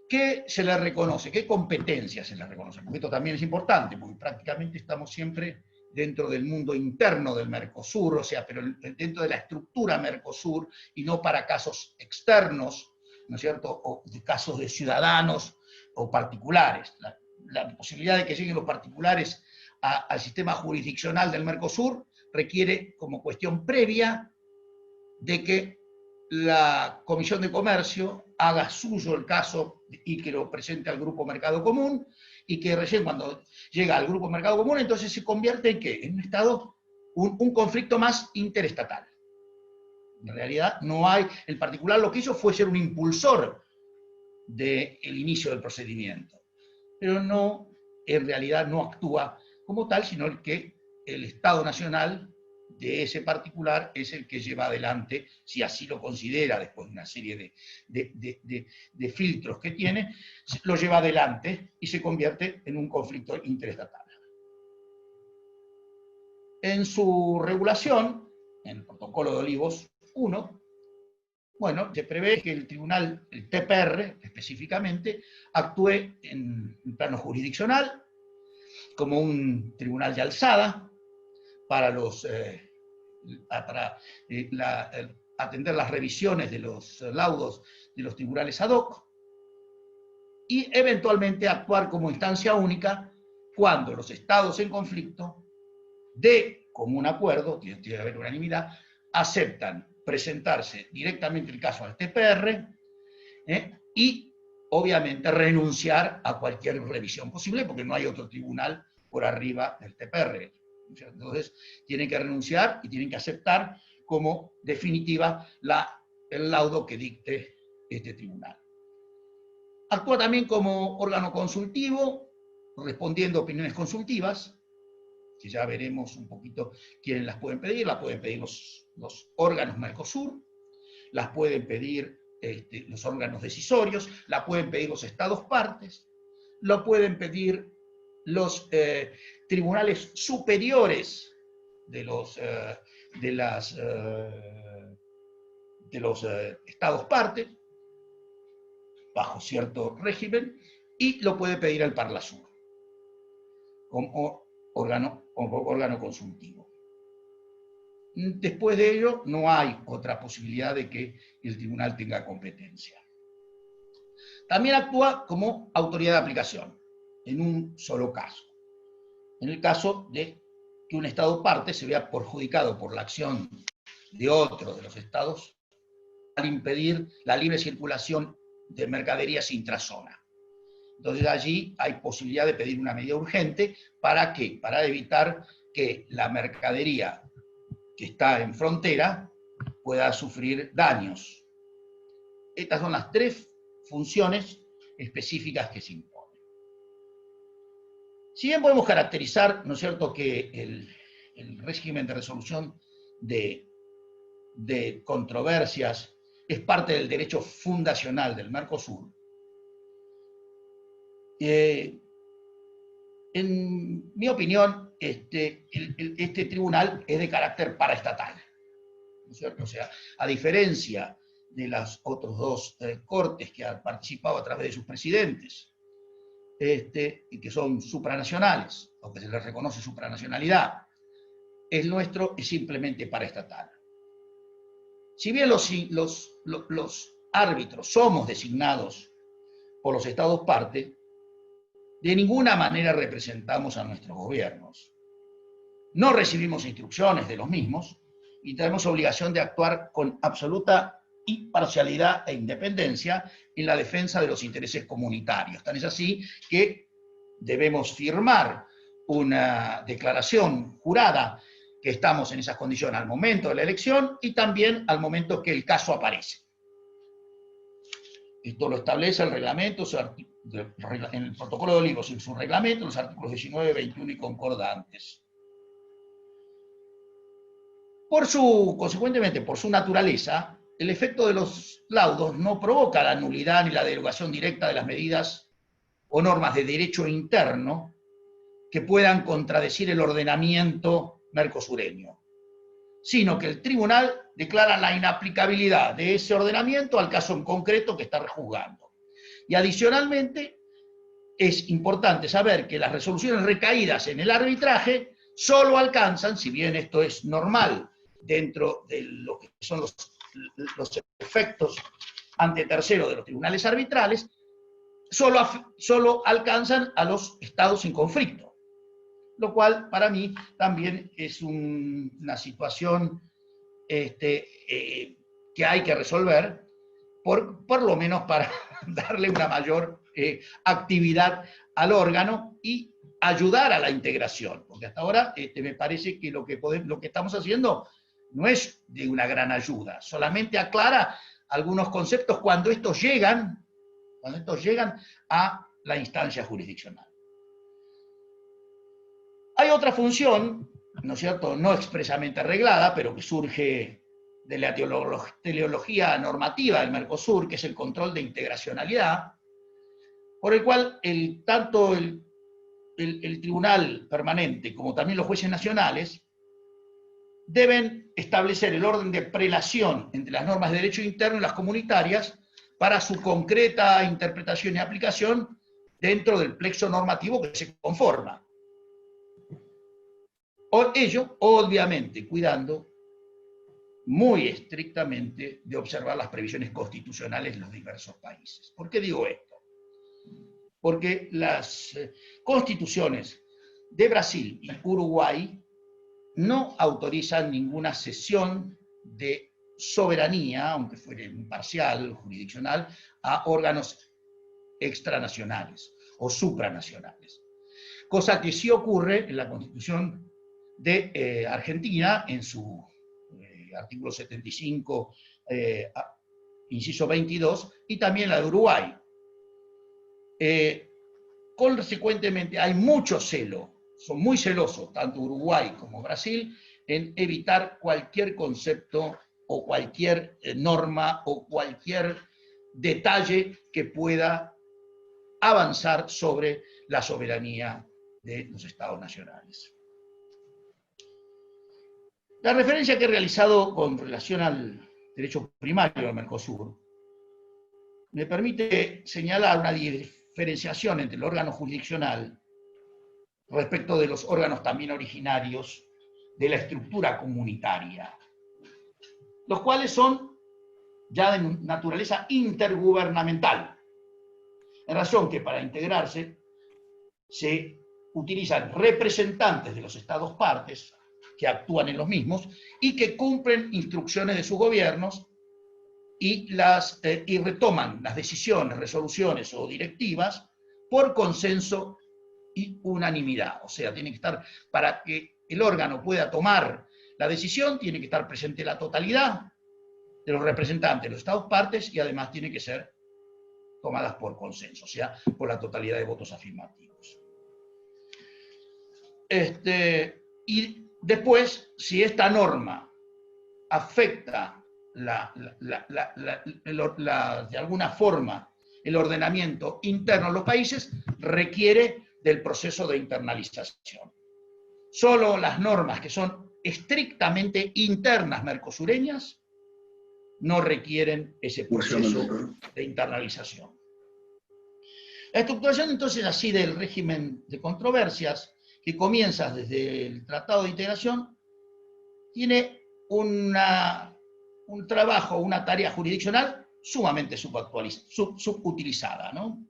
¿Qué se le reconoce? ¿Qué competencias se le reconoce? Porque esto también es importante, porque prácticamente estamos siempre dentro del mundo interno del Mercosur, o sea, pero dentro de la estructura Mercosur, y no para casos externos, ¿no es cierto?, o de casos de ciudadanos o particulares. La posibilidad de que lleguen los particulares al sistema jurisdiccional del Mercosur requiere como cuestión previa de que la Comisión de Comercio haga suyo el caso y que lo presente al Grupo Mercado Común, y que recién cuando llega al Grupo Mercado Común, entonces se convierte en ¿qué? En un estado, un conflicto más interestatal. En realidad no hay, el particular lo que hizo fue ser un impulsor del inicio del procedimiento, pero no, en realidad no actúa como tal, sino que el Estado Nacional de ese particular es el que lleva adelante, si así lo considera, después de una serie de filtros que tiene, lo lleva adelante y se convierte en un conflicto interestatal. En su regulación, en el Protocolo de Olivos 1, Bueno, se prevé que el tribunal, el TPR específicamente, actúe en plano jurisdiccional como un tribunal de alzada para atender las revisiones de los laudos de los tribunales ad hoc y eventualmente actuar como instancia única cuando los estados en conflicto, de común acuerdo, tiene que haber unanimidad, aceptan presentarse directamente el caso al TPR y obviamente renunciar a cualquier revisión posible porque no hay otro tribunal por arriba del TPR. Entonces tienen que renunciar y tienen que aceptar como definitiva el laudo que dicte este tribunal. Actúa también como órgano consultivo, respondiendo a opiniones consultivas, que ya veremos un poquito quiénes las pueden pedir los órganos Mercosur, las pueden pedir los órganos decisorios, la pueden pedir los estados partes, lo pueden pedir los tribunales superiores de los estados partes, bajo cierto régimen, y lo puede pedir el Parlasur, como órgano consultivo. Después de ello, no hay otra posibilidad de que el tribunal tenga competencia. También actúa como autoridad de aplicación, en un solo caso. En el caso de que un estado parte se vea perjudicado por la acción de otro de los estados al impedir la libre circulación de mercaderías intrazona. Entonces allí hay posibilidad de pedir una medida urgente. ¿Para qué? Para evitar que la mercadería que está en frontera pueda sufrir daños. Estas son las tres funciones específicas que se imponen. Si bien podemos caracterizar, ¿no es cierto?, que el régimen de resolución de controversias es parte del derecho fundacional del Mercosur, en mi opinión, este tribunal es de carácter paraestatal, ¿no es cierto? O sea, a diferencia de las otras dos cortes que han participado a través de sus presidentes, y que son supranacionales, o que se les reconoce supranacionalidad, el nuestro es simplemente paraestatal. Si bien los árbitros somos designados por los estados parte, de ninguna manera representamos a nuestros gobiernos. No recibimos instrucciones de los mismos y tenemos obligación de actuar con absoluta imparcialidad e independencia en la defensa de los intereses comunitarios. Tan es así que debemos firmar una declaración jurada que estamos en esas condiciones al momento de la elección y también al momento que el caso aparece. Esto lo establece el reglamento, en el protocolo de Olivos, en su reglamento, los artículos 19, 21 y concordantes. Consecuentemente, por su naturaleza, el efecto de los laudos no provoca la nulidad ni la derogación directa de las medidas o normas de derecho interno que puedan contradecir el ordenamiento mercosureño, sino que el tribunal declara la inaplicabilidad de ese ordenamiento al caso en concreto que está rejuzgando. Y adicionalmente, es importante saber que las resoluciones recaídas en el arbitraje solo alcanzan, si bien esto es normal dentro de lo que son los efectos ante terceros de los tribunales arbitrales, solo alcanzan a los estados en conflicto. Lo cual para mí también es una situación que hay que resolver, por lo menos para darle una mayor actividad al órgano y ayudar a la integración, porque hasta ahora me parece que lo que estamos haciendo no es de una gran ayuda, solamente aclara algunos conceptos cuando estos llegan a la instancia jurisdiccional. Hay otra función, ¿no es cierto?, no expresamente arreglada, pero que surge de la teleología normativa del Mercosur, que es el control de integracionalidad, por el cual tanto el Tribunal Permanente como también los jueces nacionales deben establecer el orden de prelación entre las normas de derecho interno y las comunitarias para su concreta interpretación y aplicación dentro del plexo normativo que se conforma. Ello, obviamente, cuidando muy estrictamente de observar las previsiones constitucionales de los diversos países. ¿Por qué digo esto? Porque las constituciones de Brasil y Uruguay no autorizan ninguna cesión de soberanía, aunque fuera imparcial, jurisdiccional, a órganos extranacionales o supranacionales. Cosa que sí ocurre en la Constitución de Argentina, en su artículo 75, inciso 22, y también la de Uruguay. Consecuentemente, hay mucho celo, son muy celosos, tanto Uruguay como Brasil, en evitar cualquier concepto o cualquier norma o cualquier detalle que pueda avanzar sobre la soberanía de los estados nacionales. La referencia que he realizado con relación al derecho primario del Mercosur me permite señalar una diferenciación entre el órgano jurisdiccional respecto de los órganos también originarios de la estructura comunitaria, los cuales son ya de naturaleza intergubernamental, en razón que para integrarse se utilizan representantes de los estados partes que actúan en los mismos y que cumplen instrucciones de sus gobiernos y retoman las decisiones, resoluciones o directivas por consenso y unanimidad. O sea, tiene que estar, para que el órgano pueda tomar la decisión, tiene que estar presente la totalidad de los representantes de los estados partes y además tiene que ser tomadas por consenso, o sea, por la totalidad de votos afirmativos. Y después, si esta norma afecta de alguna forma el ordenamiento interno de los países, requiere del proceso de internalización. Solo las normas que son estrictamente internas mercosureñas no requieren ese proceso de internalización. La estructuración entonces así del régimen de controversias, que comienza desde el Tratado de Integración, tiene un trabajo, una tarea jurisdiccional sumamente subutilizada, ¿no?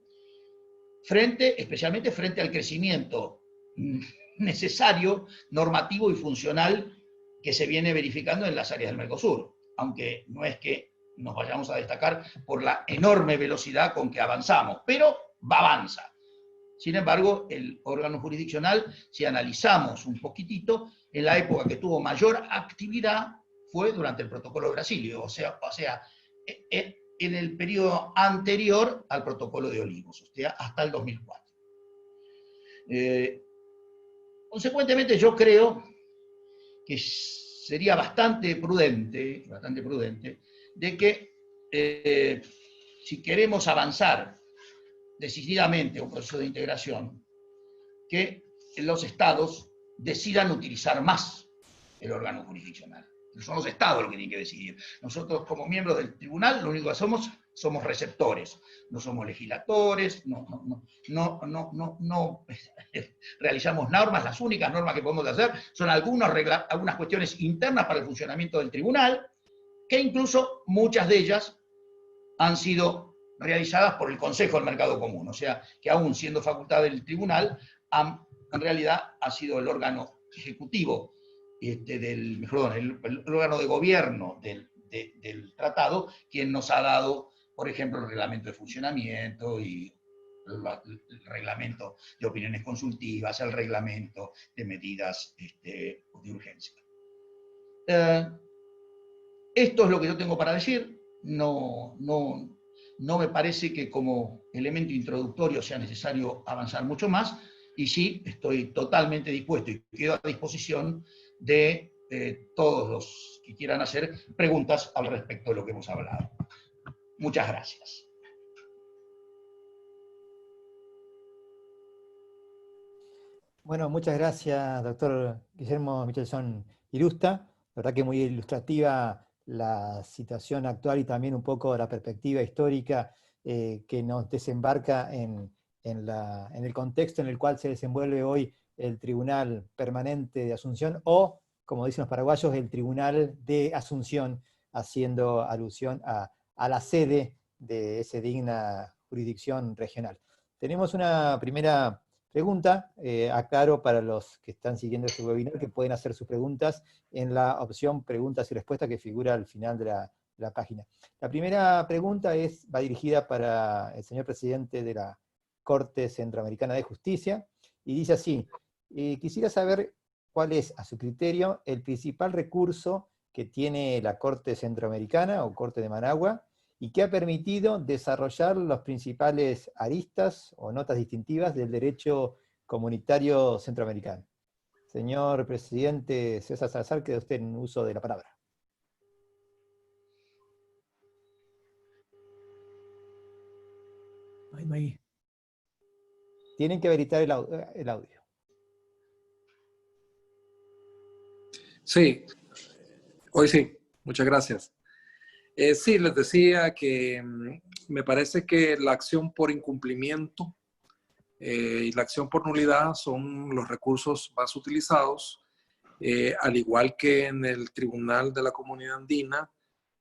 Especialmente frente al crecimiento necesario, normativo y funcional que se viene verificando en las áreas del Mercosur, aunque no es que nos vayamos a destacar por la enorme velocidad con que avanzamos, pero avanza. Sin embargo, el órgano jurisdiccional, si analizamos un poquitito, en la época que tuvo mayor actividad fue durante el Protocolo de Brasilia, o sea, en el periodo anterior al Protocolo de Olivos, o sea, hasta el 2004. Consecuentemente, yo creo que sería bastante prudente de que si queremos avanzar decididamente un proceso de integración, que los estados decidan utilizar más el órgano jurisdiccional. Son los estados los que tienen que decidir. Nosotros, como miembros del tribunal, lo único que somos receptores, no somos legisladores, no realizamos normas. Las únicas normas que podemos hacer son algunas cuestiones internas para el funcionamiento del tribunal, que incluso muchas de ellas han sido realizadas por el Consejo del Mercado Común, o sea, que aún siendo facultad del tribunal, en realidad ha sido el órgano ejecutivo, el órgano de gobierno del tratado, quien nos ha dado, por ejemplo, el reglamento de funcionamiento y el reglamento de opiniones consultivas, el reglamento de medidas de urgencia. Esto es lo que yo tengo para decir. No me parece que como elemento introductorio sea necesario avanzar mucho más, y sí, estoy totalmente dispuesto y quedo a disposición de todos los que quieran hacer preguntas al respecto de lo que hemos hablado. Muchas gracias. Bueno, muchas gracias, doctor Guillermo Michelson Irusta, La verdad que muy ilustrativa la situación actual y también un poco la perspectiva histórica que nos desembarca en el contexto en el cual se desenvuelve hoy el Tribunal Permanente de Asunción, o, como dicen los paraguayos, el Tribunal de Asunción, haciendo alusión a la sede de esa digna jurisdicción regional. Tenemos una primera pregunta, aclaro para los que están siguiendo este webinar que pueden hacer sus preguntas en la opción preguntas y respuestas que figura al final de la página. La primera pregunta va dirigida para el señor presidente de la Corte Centroamericana de Justicia, y dice así: quisiera saber cuál es, a su criterio, el principal recurso que tiene la Corte Centroamericana o Corte de Managua, y que ha permitido desarrollar los principales aristas o notas distintivas del derecho comunitario centroamericano. Señor presidente César Salazar, queda usted en uso de la palabra. Ahí. Tienen que habilitar el audio. Sí, hoy sí. Muchas gracias. Sí, les decía que me parece que la acción por incumplimiento y la acción por nulidad son los recursos más utilizados, al igual que en el Tribunal de la Comunidad Andina.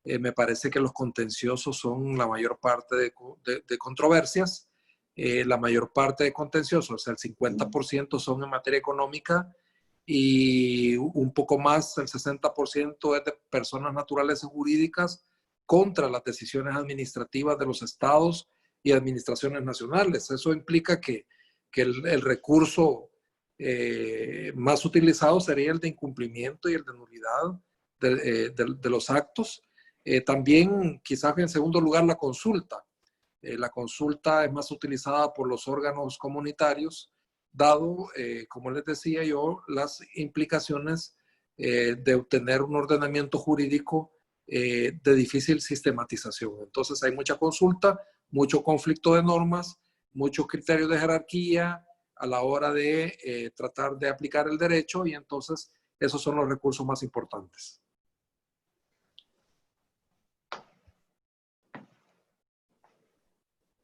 Me parece que los contenciosos son la mayor parte de controversias. La mayor parte de contenciosos, o sea, el 50% son en materia económica, y un poco más, el 60% es de personas naturales y jurídicas contra las decisiones administrativas de los estados y administraciones nacionales. Eso implica que el recurso más utilizado sería el de incumplimiento y el de nulidad de los actos. También, quizás en segundo lugar, la consulta. La consulta es más utilizada por los órganos comunitarios, dado, como les decía yo, las implicaciones de obtener un ordenamiento jurídico de difícil sistematización. Entonces hay mucha consulta, mucho conflicto de normas, muchos criterios de jerarquía a la hora de tratar de aplicar el derecho, y entonces esos son los recursos más importantes.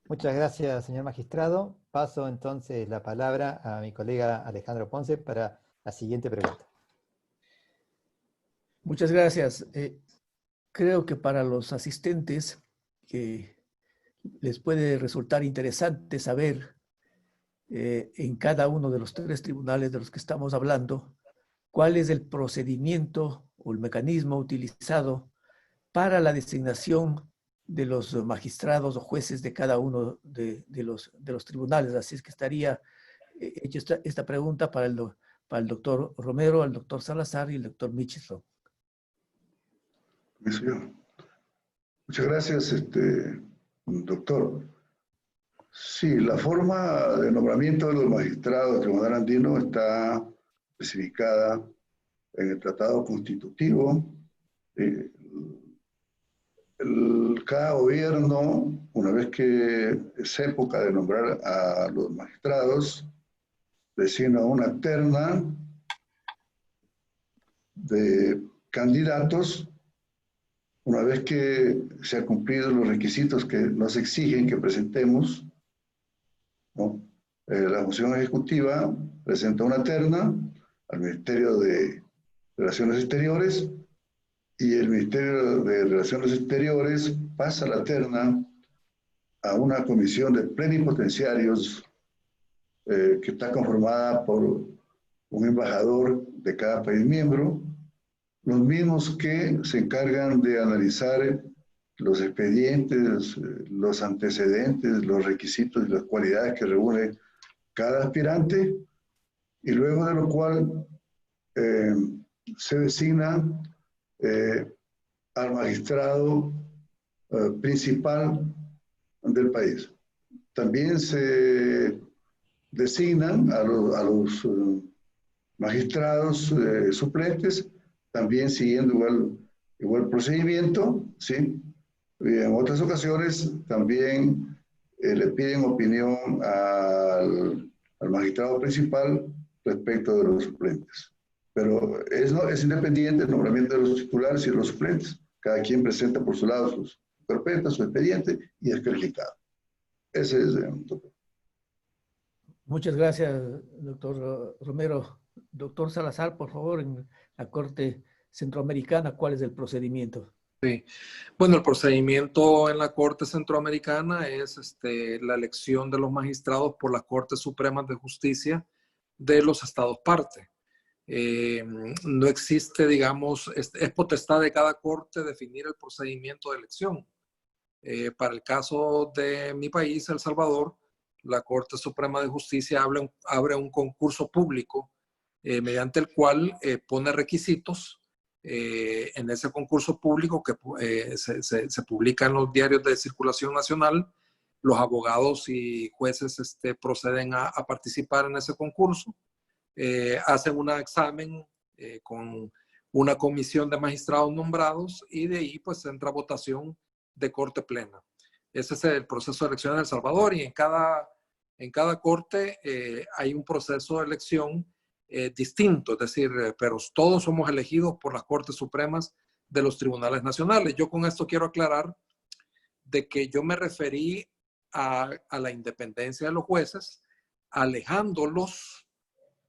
Muchas gracias, señor magistrado. Paso entonces la palabra a mi colega Alejandro Ponce para la siguiente pregunta. Muchas gracias. Creo que para los asistentes les puede resultar interesante saber en cada uno de los 3 tribunales de los que estamos hablando cuál es el procedimiento o el mecanismo utilizado para la designación de los magistrados o jueces de cada uno de los tribunales. Así es que estaría hecha esta pregunta para el doctor Romero, el doctor Salazar y el doctor Michelson. Muchas gracias, doctor. Sí, la forma de nombramiento de los magistrados del Tribunal Andino está especificada en el Tratado Constitutivo. Cada gobierno, una vez que es época de nombrar a los magistrados, designa una terna de candidatos. Una vez que se han cumplido los requisitos que nos exigen que presentemos, ¿no? La función ejecutiva presenta una terna al Ministerio de Relaciones Exteriores, y el Ministerio de Relaciones Exteriores pasa la terna a una comisión de plenipotenciarios que está conformada por un embajador de cada país miembro, los mismos que se encargan de analizar los expedientes, los antecedentes, los requisitos y las cualidades que reúne cada aspirante, y luego de lo cual se designa al magistrado principal del país. También se designan a los magistrados suplentes, también siguiendo igual procedimiento, ¿sí? Y en otras ocasiones también le piden opinión al magistrado principal respecto de los suplentes. pero es independiente el nombramiento de los titulares y de los suplentes. Cada quien presenta por su lado sus carpetas, su expediente y es calificado. Ese es doctor. Muchas gracias, doctor Romero. Doctor Salazar, por favor, en la Corte Centroamericana, ¿cuál es el procedimiento? Sí. Bueno, el procedimiento en la Corte Centroamericana es la elección de los magistrados por las Cortes Supremas de Justicia de los estados parte. No existe, digamos, es potestad de cada corte definir el procedimiento de elección. Para el caso de mi país, El Salvador, la Corte Suprema de Justicia abre un concurso público mediante el cual pone requisitos en ese concurso público que se publica en los diarios de circulación nacional. Los abogados y jueces proceden a participar en ese concurso. Hacen un examen con una comisión de magistrados nombrados y de ahí pues entra votación de corte plena. Ese es el proceso de elección en El Salvador y en cada corte hay un proceso de elección distinto, es decir, pero todos somos elegidos por las Cortes Supremas de los tribunales nacionales. Yo con esto quiero aclarar de que yo me referí a la independencia de los jueces, alejándolos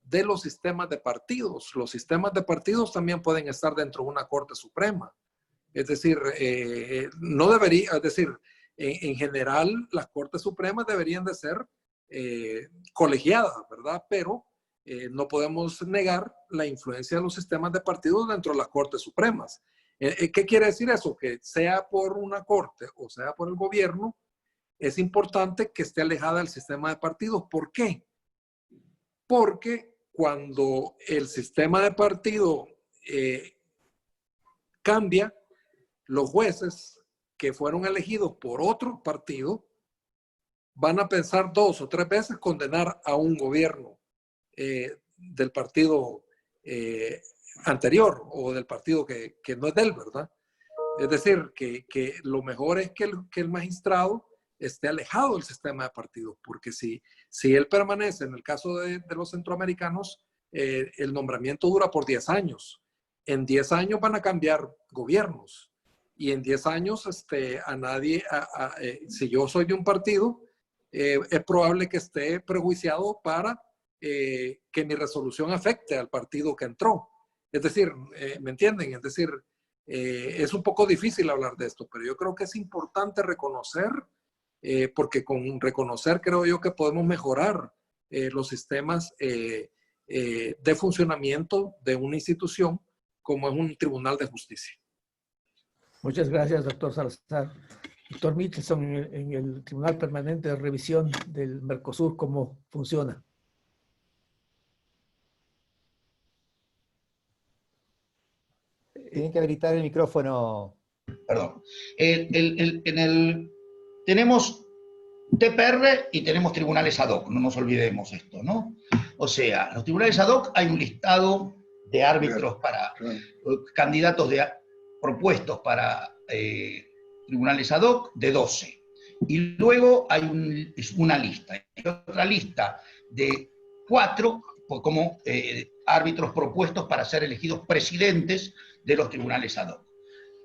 de los sistemas de partidos. Los sistemas de partidos también pueden estar dentro de una Corte Suprema. Es decir, no debería, es decir, en general las Cortes Supremas deberían de ser colegiadas, ¿verdad? Pero no podemos negar la influencia de los sistemas de partidos dentro de las Cortes Supremas. ¿Qué quiere decir eso? Que sea por una corte o sea por el gobierno, es importante que esté alejada del sistema de partidos. ¿Por qué? Porque cuando el sistema de partido cambia, los jueces que fueron elegidos por otro partido van a pensar 2 o 3 veces condenar a un gobierno del partido anterior o del partido que no es de él, ¿verdad? Es decir, que lo mejor es que el magistrado esté alejado del sistema de partidos, porque si él permanece, en el caso de los centroamericanos, el nombramiento dura por 10 años. En 10 años van a cambiar gobiernos y en 10 años a nadie, si yo soy de un partido, es probable que esté prejuiciado para que mi resolución afecte al partido que entró. Es decir, ¿me entienden? Es decir, es un poco difícil hablar de esto, pero yo creo que es importante reconocer, porque con reconocer creo yo que podemos mejorar los sistemas de funcionamiento de una institución como es un tribunal de justicia. Muchas gracias, doctor Salazar. Doctor Michelson, en el Tribunal Permanente de Revisión del Mercosur, ¿cómo funciona? Tienen que habilitar el micrófono. Perdón. Tenemos TPR y tenemos tribunales ad hoc, no nos olvidemos esto, ¿no? O sea, los tribunales ad hoc hay un listado de árbitros para candidatos propuestos para tribunales ad hoc de 12. Y luego hay una lista. Hay otra lista de 4 como árbitros propuestos para ser elegidos presidentes de los tribunales ad hoc.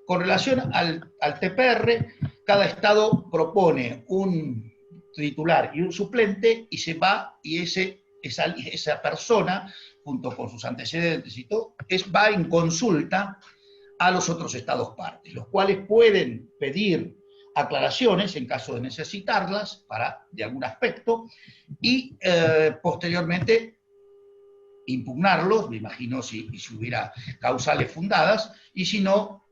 Con relación al TPR, cada estado propone un titular y un suplente y se va y esa persona, junto con sus antecedentes y todo, va en consulta a los otros estados partes, los cuales pueden pedir aclaraciones en caso de necesitarlas de algún aspecto y posteriormente impugnarlos, me imagino si hubiera causales fundadas, y si no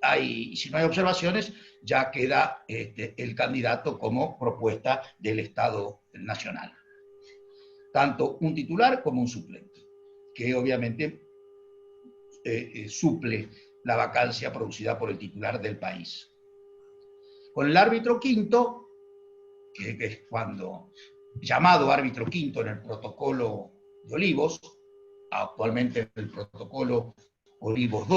hay observaciones, ya queda el candidato como propuesta del Estado nacional. Tanto un titular como un suplente, que obviamente suple la vacancia producida por el titular del país. Con el árbitro quinto, que es cuando llamado árbitro quinto en el protocolo de Olivos, actualmente el protocolo Olivos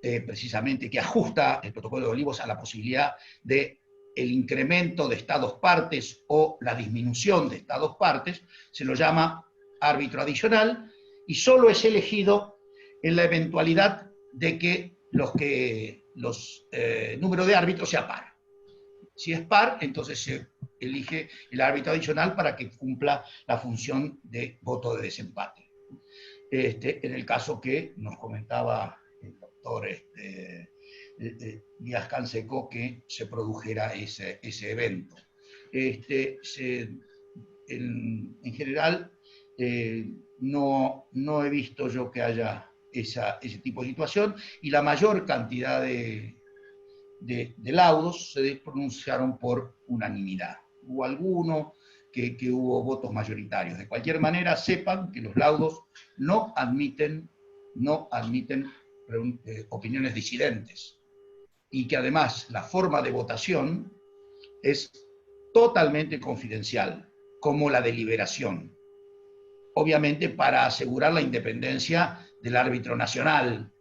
II, precisamente que ajusta el protocolo de Olivos a la posibilidad de el incremento de estados partes o la disminución de estados partes, se lo llama árbitro adicional, y solo es elegido en la eventualidad de que los números de árbitros sea par. Si es par, entonces se elige el árbitro adicional para que cumpla la función de voto de desempate. En el caso que nos comentaba el doctor Díaz Canseco, que se produjera ese evento. En general, no he visto yo que haya ese tipo de situación, y la mayor cantidad de laudos se pronunciaron por unanimidad. Hubo alguno que hubo votos mayoritarios. De cualquier manera, sepan que los laudos no admiten opiniones disidentes, y que además la forma de votación es totalmente confidencial, como la deliberación. Obviamente para asegurar la independencia del árbitro nacional,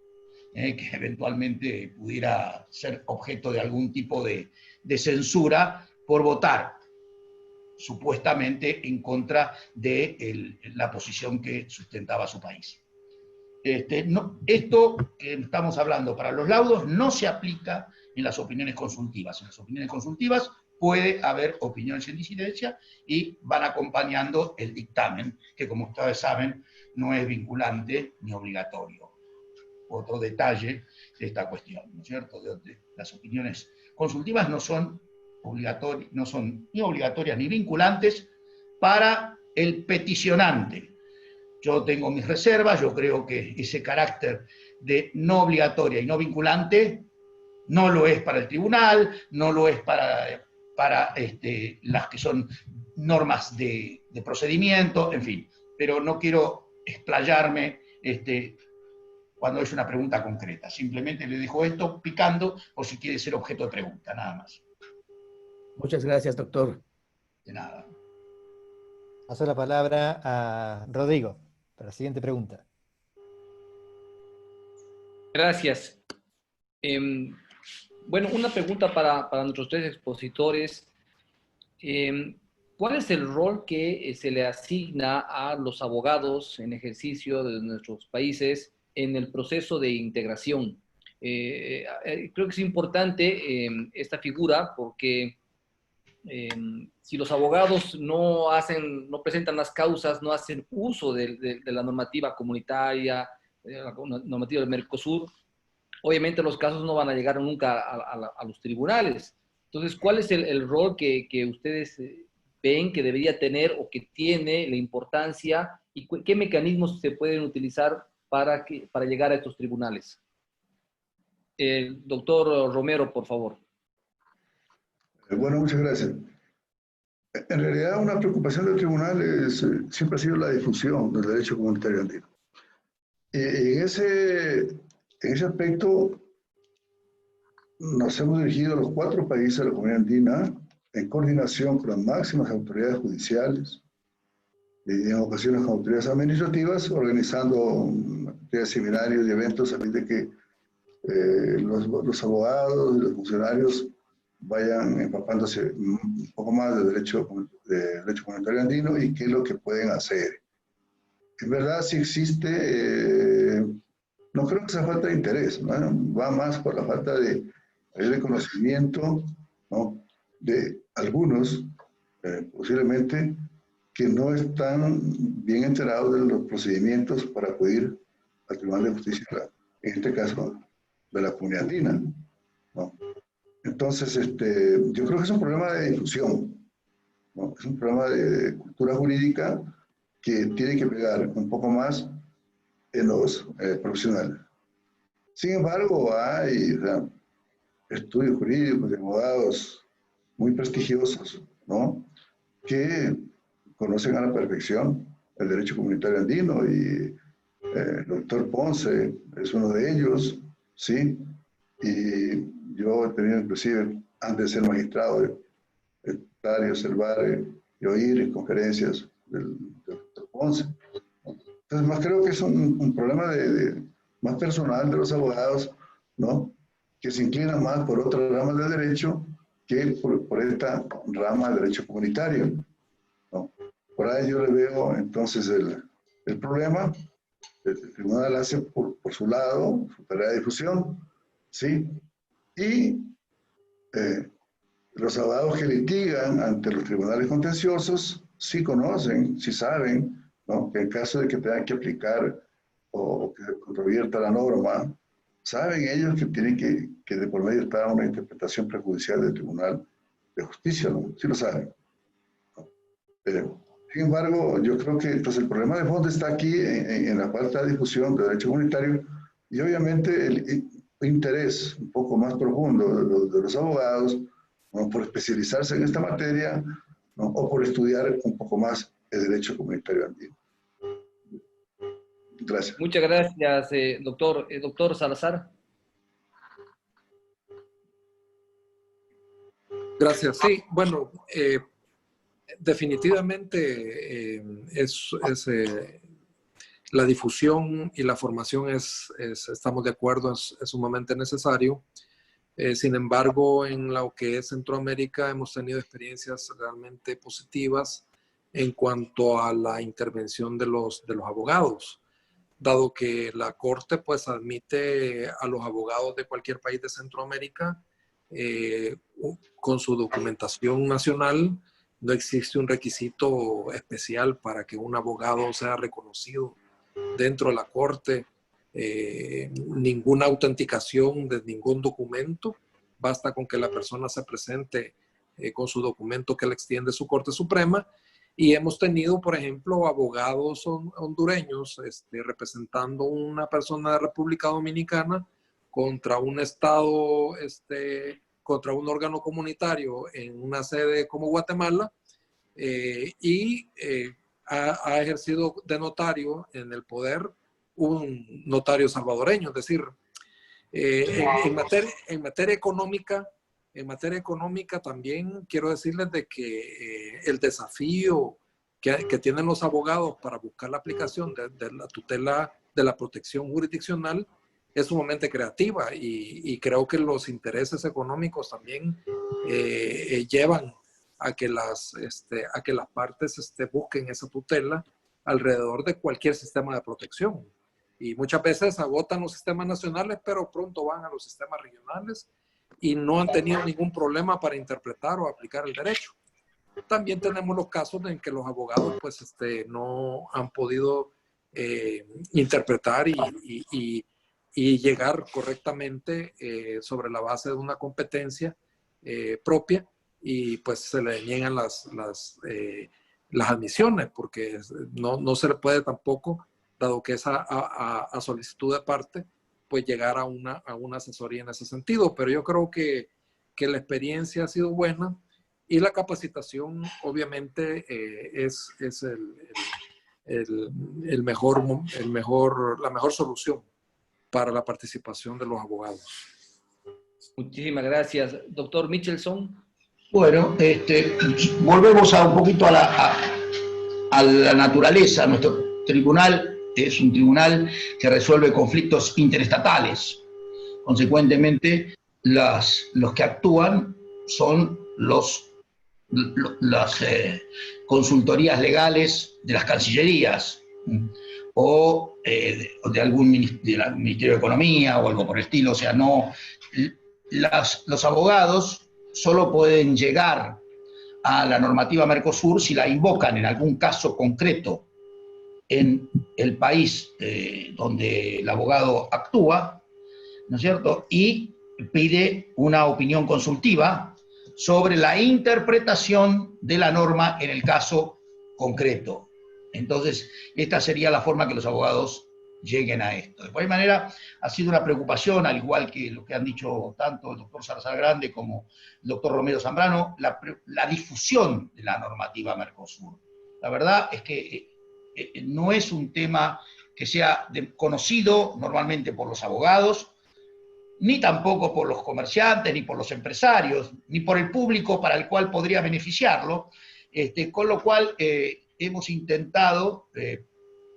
que eventualmente pudiera ser objeto de algún tipo de censura por votar supuestamente en contra de la posición que sustentaba su país. Esto que estamos hablando para los laudos no se aplica en las opiniones consultivas. En las opiniones consultivas puede haber opiniones en disidencia y van acompañando el dictamen, que como ustedes saben no es vinculante ni obligatorio. Otro detalle de esta cuestión, ¿no es cierto? Las opiniones consultivas no son ni obligatorias ni vinculantes para el peticionante. Yo tengo mis reservas, yo creo que ese carácter de no obligatoria y no vinculante no lo es para el tribunal, no lo es para las que son normas de procedimiento, en fin. Pero no quiero explayarme cuando es una pregunta concreta. Simplemente le dejo esto picando por si quiere ser objeto de pregunta, nada más. Muchas gracias, doctor. De nada. Paso la palabra a Rodrigo para la siguiente pregunta. Gracias. Bueno, una pregunta para nuestros tres expositores. ¿Cuál es el rol que se le asigna a los abogados en ejercicio de nuestros países en el proceso de integración? Creo que es importante esta figura porque si los abogados no presentan las causas, no hacen uso de la normativa comunitaria, la normativa del Mercosur, obviamente los casos no van a llegar nunca a los tribunales. Entonces, ¿cuál es el rol que ustedes ven que debería tener o que tiene la importancia y qué mecanismos se pueden utilizar para llegar a estos tribunales? El doctor Romero, por favor. Bueno, muchas gracias. En realidad, una preocupación del tribunal siempre ha sido la difusión del derecho comunitario andino. En ese aspecto, nos hemos dirigido a los 4 países de la comunidad andina en coordinación con las máximas autoridades judiciales y en ocasiones con autoridades administrativas, organizando seminarios y eventos a fin de que los abogados y los funcionarios vayan empapándose un poco más de derecho comunitario andino y qué es lo que pueden hacer. En verdad, sí existe, no creo que sea falta de interés, ¿no? Va más por la falta de conocimiento, ¿no?, de algunos, posiblemente, que no están bien enterados de los procedimientos para acudir al Tribunal de Justicia, en este caso, de la comunidad andina, ¿no? Entonces, yo creo que es un problema de difusión, ¿no? Es un problema de cultura jurídica que tiene que pegar un poco más en los profesionales. Sin embargo, hay estudios jurídicos de abogados muy prestigiosos, ¿no?, que conocen a la perfección el derecho comunitario andino, y el doctor Ponce es uno de ellos, ¿sí? Y yo he tenido inclusive, antes de ser magistrado, estar y observar y oír conferencias del doctor Ponce. Entonces, más creo que es un problema más personal de los abogados, ¿no?, que se inclinan más por otras ramas del derecho que por esta rama del derecho comunitario, ¿no? Por ahí yo le veo entonces el problema, El tribunal hace por su lado su tarea de difusión, ¿sí? Y los abogados que litigan ante los tribunales contenciosos sí conocen, sí saben, ¿no?, que en caso de que tengan que aplicar o que se controvierta la norma, saben ellos que tienen que de por medio está una interpretación prejudicial del Tribunal de Justicia, ¿no? Sí lo saben, ¿no? Sin embargo, yo creo que pues, el problema de fondo está aquí en la falta de difusión de derecho comunitario y obviamente el interés un poco más profundo de los abogados, ¿no?, por especializarse en esta materia, ¿no?, o por estudiar un poco más el derecho comunitario andino. Gracias. Muchas gracias, doctor. Doctor Salazar. Gracias. Sí, bueno, definitivamente la difusión y la formación estamos de acuerdo, es sumamente necesario. Sin embargo, en lo que es Centroamérica hemos tenido experiencias realmente positivas en cuanto a la intervención de los abogados, dado que la Corte pues admite a los abogados de cualquier país de Centroamérica con su documentación nacional. No existe un requisito especial para que un abogado sea reconocido dentro de la Corte, ninguna autenticación de ningún documento, basta con que la persona se presente con su documento que le extiende su Corte Suprema. Y hemos tenido, por ejemplo, abogados hondureños representando una persona de República Dominicana contra un estado, contra un órgano comunitario en una sede como Guatemala, y ha ejercido de notario en el poder un notario salvadoreño. Es decir, en materia económica también quiero decirles de que el desafío que tienen los abogados para buscar la aplicación de la tutela de la protección jurisdiccional es sumamente creativa, y creo que los intereses económicos también llevan a que las partes busquen esa tutela alrededor de cualquier sistema de protección. Y muchas veces agotan los sistemas nacionales, pero pronto van a los sistemas regionales y no han tenido ningún problema para interpretar o aplicar el derecho. También tenemos los casos en que los abogados pues, no han podido interpretar y llegar correctamente sobre la base de una competencia propia, y pues se le niegan las admisiones, porque no se le puede tampoco, dado que es a solicitud de parte, pues llegar a una asesoría en ese sentido. Pero yo creo que la experiencia ha sido buena, y la capacitación obviamente es la mejor solución para la participación de los abogados. Muchísimas gracias. Doctor Michelson. Bueno, volvemos un poquito a la naturaleza. Nuestro tribunal es un tribunal que resuelve conflictos interestatales. Consecuentemente, los que actúan son las consultorías legales de las cancillerías o de algún Ministerio de Economía o algo por el estilo. O sea, los abogados solo pueden llegar a la normativa Mercosur si la invocan en algún caso concreto en el país donde el abogado actúa, ¿no es cierto? Y pide una opinión consultiva sobre la interpretación de la norma en el caso concreto. Entonces, esta sería la forma que los abogados lleguen a esto. De cualquier manera, ha sido una preocupación, al igual que lo que han dicho tanto el doctor Salazar Grande como el doctor Romero Zambrano, la difusión de la normativa Mercosur. La verdad es que no es un tema que sea conocido normalmente por los abogados, ni tampoco por los comerciantes, ni por los empresarios, ni por el público para el cual podría beneficiarlo, con lo cual hemos intentado,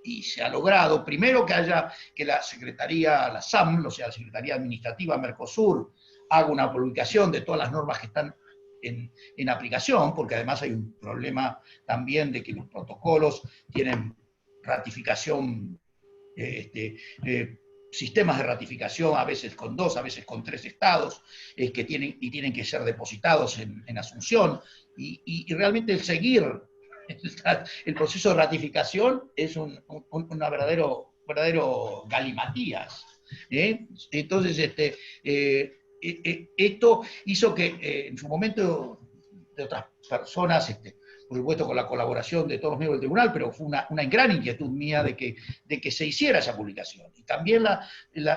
y se ha logrado, primero que la Secretaría, la SAM, o sea, la Secretaría Administrativa Mercosur, haga una publicación de todas las normas que están en aplicación, porque además hay un problema también de que los protocolos tienen ratificación sistemas de ratificación, a veces con 2, a veces con 3 estados, que tienen que ser depositados en Asunción, y realmente el seguir el proceso de ratificación es una verdadero galimatías. Entonces, esto hizo que en su momento de otras personas, por supuesto con la colaboración de todos los miembros del tribunal, pero fue una gran inquietud mía de que se hiciera esa publicación. Y también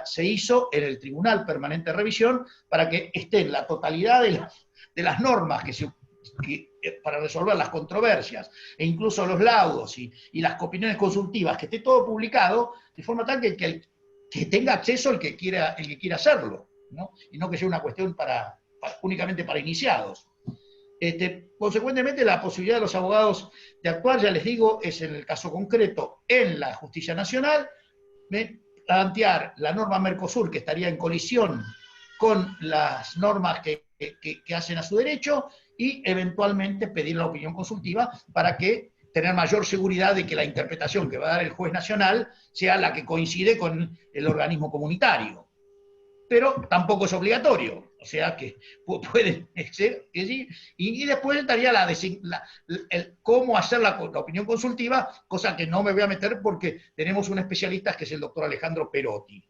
se hizo en el Tribunal Permanente de Revisión para que estén la totalidad de las normas para resolver las controversias, e incluso los laudos y las opiniones consultivas, que esté todo publicado, de forma tal que tenga acceso el que quiera hacerlo, ¿no? Y no que sea una cuestión únicamente para iniciados. Consecuentemente, la posibilidad de los abogados de actuar, ya les digo, es en el caso concreto en la justicia nacional, plantear la norma Mercosur, que estaría en colisión con las normas que hacen a su derecho, y eventualmente pedir la opinión consultiva para tener mayor seguridad de que la interpretación que va a dar el juez nacional sea la que coincide con el organismo comunitario. Pero tampoco es obligatorio, o sea que puede ser que sí, y después estaría cómo hacer la opinión consultiva, cosa que no me voy a meter porque tenemos un especialista que es el doctor Alejandro Perotti.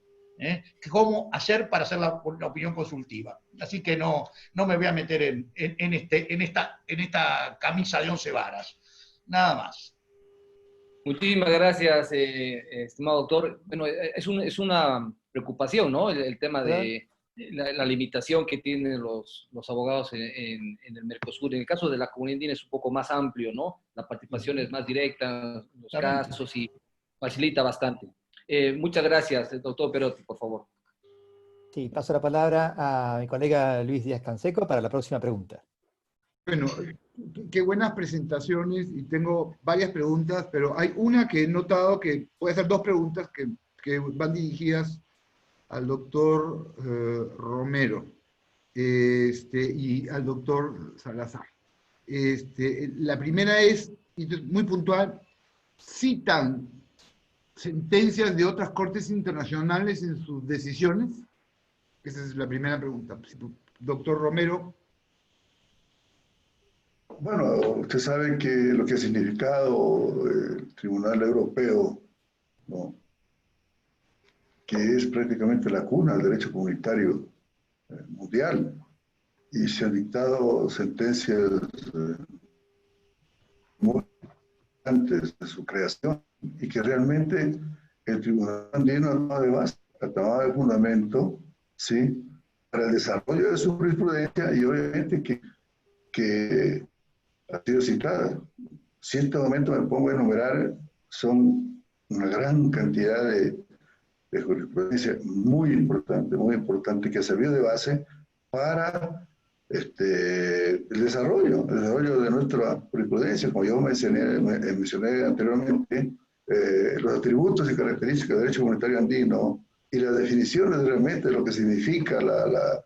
Cómo hacer para hacer la opinión consultiva. Así que no me voy a meter en esta camisa de 11 varas. Nada más. Muchísimas gracias, estimado doctor. Bueno, es una preocupación, ¿no? El tema de la limitación que tienen los abogados en el Mercosur. En el caso de la comunidad andina es un poco más amplio, ¿no? La participación es más directa en los casos y facilita bastante. Muchas gracias, doctor Perotti, por favor. Sí, paso la palabra a mi colega Luis Díaz Canseco para la próxima pregunta. Bueno, qué buenas presentaciones, y tengo varias preguntas, pero hay una que he notado que puede ser 2 preguntas que van dirigidas al doctor Romero y al doctor Salazar. La primera es, muy puntual, citan sentencias de otras cortes internacionales en sus decisiones. Esa es la primera pregunta. Doctor Romero. Bueno, usted sabe que lo que ha significado el Tribunal Europeo, ¿no?, que es prácticamente la cuna del derecho comunitario mundial, y se han dictado sentencias muy antes de su creación, y que realmente el Tribunal Andino tomaba de fundamento, ¿sí?, para el desarrollo de su jurisprudencia, y obviamente que ha sido citada. Si en este momento me pongo a enumerar, son una gran cantidad de jurisprudencia muy importante, que ha servido de base para el desarrollo de nuestra jurisprudencia. Como yo mencioné anteriormente, los atributos y características del derecho comunitario andino y las definiciones realmente de lo que significa la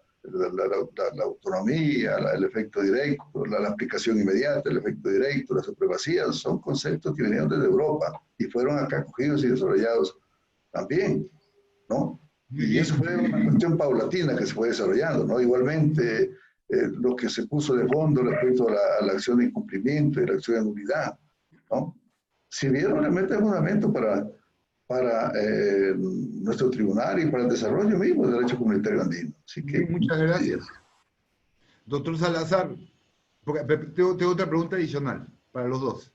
autonomía, el efecto directo, la aplicación inmediata, el efecto directo, la supremacía, son conceptos que vinieron desde Europa y fueron acá cogidos y desarrollados también, ¿no? Y eso fue una cuestión paulatina que se fue desarrollando, ¿no? Igualmente, lo que se puso de fondo respecto a la acción de incumplimiento y la acción de nulidad, ¿no?, sirvieron realmente de fundamento para nuestro tribunal y para el desarrollo mismo del derecho comunitario andino. Así que, muchas gracias. Doctor Salazar, tengo otra pregunta adicional para los dos.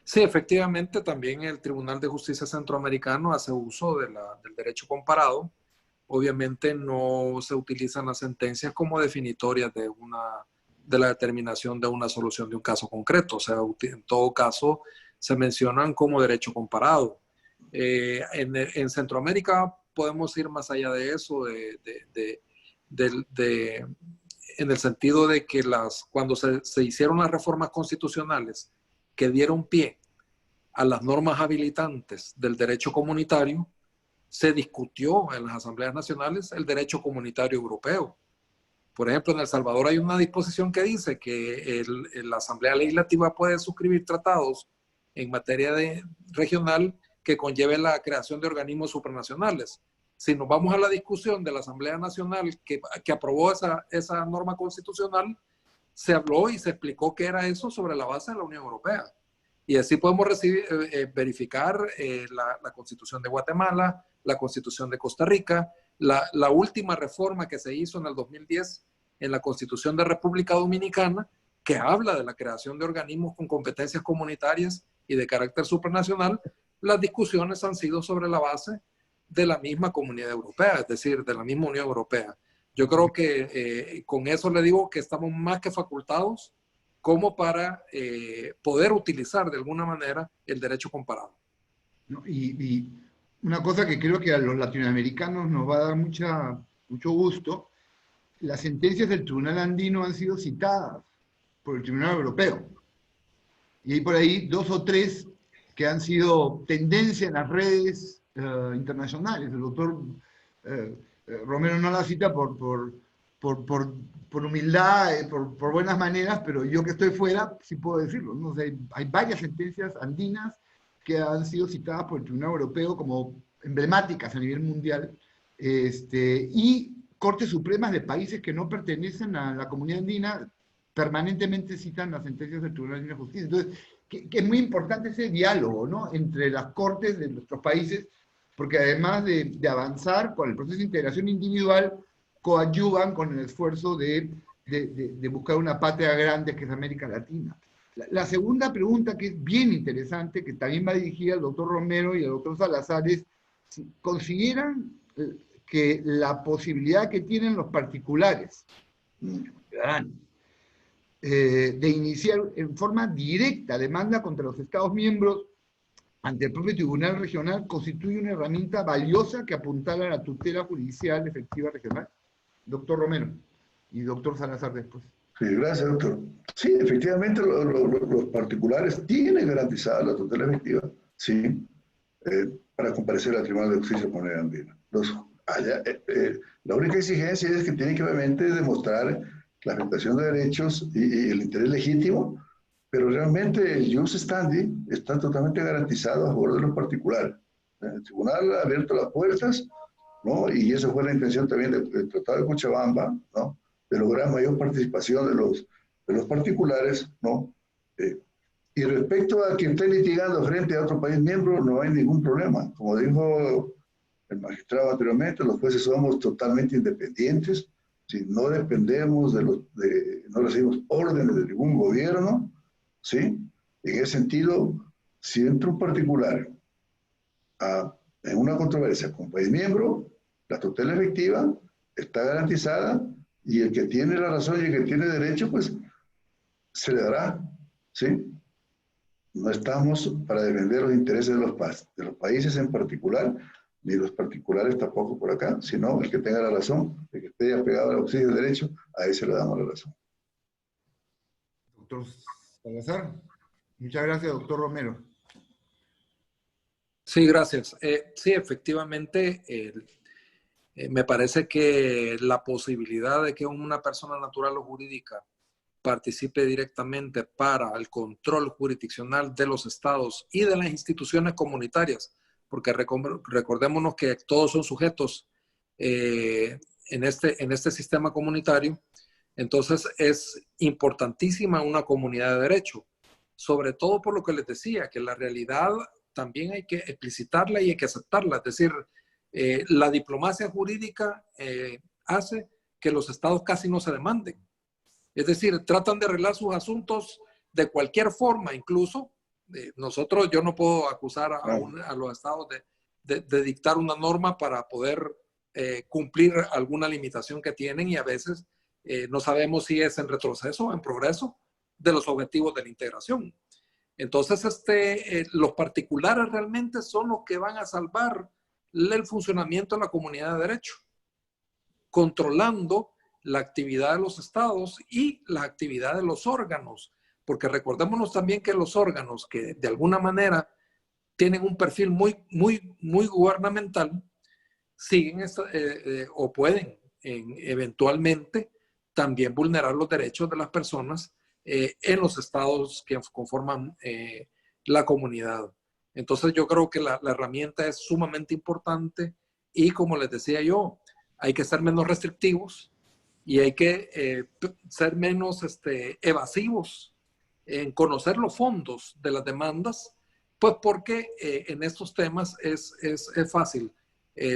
Sí, efectivamente, también el Tribunal de Justicia Centroamericano hace uso del derecho comparado. Obviamente no se utilizan las sentencias como definitorias de la determinación de una solución de un caso concreto. O sea, en todo caso se mencionan como derecho comparado. En Centroamérica podemos ir más allá de eso, en el sentido de que cuando se hicieron las reformas constitucionales que dieron pie a las normas habilitantes del derecho comunitario, se discutió en las asambleas nacionales el derecho comunitario europeo. Por ejemplo, en El Salvador hay una disposición que dice que la Asamblea Legislativa puede suscribir tratados en materia regional que conlleve la creación de organismos supranacionales. Si nos vamos a la discusión de la Asamblea Nacional que aprobó esa norma constitucional, se habló y se explicó qué era eso sobre la base de la Unión Europea. Y así podemos verificar la Constitución de Guatemala, la Constitución de Costa Rica, la última reforma que se hizo en el 2010 en la Constitución de República Dominicana, que habla de la creación de organismos con competencias comunitarias y de carácter supranacional. Las discusiones han sido sobre la base de la misma Comunidad Europea, es decir, de la misma Unión Europea. Yo creo que con eso le digo que estamos más que facultados como para poder utilizar de alguna manera el derecho comparado. ¿No? Y una cosa que creo que a los latinoamericanos nos va a dar mucho gusto, las sentencias del Tribunal Andino han sido citadas por el Tribunal Europeo. Y hay por ahí 2 o 3 que han sido tendencia en las redes internacionales. El doctor Romero no la cita por humildad, por buenas maneras, pero yo que estoy fuera sí puedo decirlo, ¿no? O sea, hay varias sentencias andinas que han sido citadas por el Tribunal Europeo como emblemáticas a nivel mundial, y Cortes Supremas de países que no pertenecen a la comunidad andina permanentemente citan las sentencias del Tribunal Andino de Justicia. Entonces, que es muy importante ese diálogo, ¿no?, entre las cortes de nuestros países, porque además de avanzar con el proceso de integración individual, coadyuvan con el esfuerzo de buscar una patria grande que es América Latina. La segunda pregunta, que es bien interesante, que también va dirigida al doctor Romero y al doctor Salazar, es si consideran que la posibilidad que tienen los particulares, ciudadanos, de iniciar en forma directa demanda contra los Estados miembros ante el propio Tribunal Regional constituye una herramienta valiosa que apuntala a la tutela judicial efectiva regional. Doctor Romero y doctor Salazar después. Sí, gracias, doctor. Sí, efectivamente los particulares tienen garantizada la tutela efectiva, sí, para comparecer al Tribunal de Justicia de la Comunidad Andina. La única exigencia es que tienen que obviamente demostrar la afectación de derechos y el interés legítimo, pero realmente el jus standi está totalmente garantizado a favor de los particulares. El tribunal ha abierto las puertas, ¿no? Y esa fue la intención también del Tratado de Cochabamba, ¿no?, de lograr mayor participación de los particulares, ¿no? Y respecto a quien esté litigando frente a otro país miembro, no hay ningún problema. Como dijo el magistrado anteriormente, los jueces somos totalmente independientes, si no dependemos no recibimos órdenes de ningún gobierno, ¿sí? En ese sentido, si entra un particular en una controversia con país miembro, la tutela efectiva está garantizada y el que tiene la razón y el que tiene derecho, pues se le dará, ¿sí? No estamos para defender los intereses de los países en particular, ni los particulares tampoco por acá, sino el que tenga la razón, el que esté apegado al auxilio de derecho, a ese le damos la razón. Doctor Salazar. Muchas gracias, doctor Romero. Sí, gracias. Sí, efectivamente, me parece que la posibilidad de que una persona natural o jurídica participe directamente para el control jurisdiccional de los estados y de las instituciones comunitarias, porque recordémonos que todos son sujetos en este sistema comunitario. Entonces es importantísima una comunidad de derecho, sobre todo por lo que les decía, que la realidad también hay que explicitarla y hay que aceptarla. Es decir, la diplomacia jurídica hace que los estados casi no se demanden. Es decir, tratan de arreglar sus asuntos de cualquier forma, incluso yo no puedo acusar a los estados de dictar una norma para poder cumplir alguna limitación que tienen, y a veces no sabemos si es en retroceso o en progreso de los objetivos de la integración. Entonces, los particulares realmente son los que van a salvar el funcionamiento de la comunidad de derecho, controlando la actividad de los estados y la actividad de los órganos, porque recordémonos también que los órganos que de alguna manera tienen un perfil muy gubernamental, siguen o pueden eventualmente también vulnerar los derechos de las personas en los estados que conforman la comunidad. Entonces yo creo que la herramienta es sumamente importante y como les decía yo, hay que ser menos restrictivos y hay que ser menos evasivos en conocer los fondos de las demandas, pues porque en estos temas es fácil,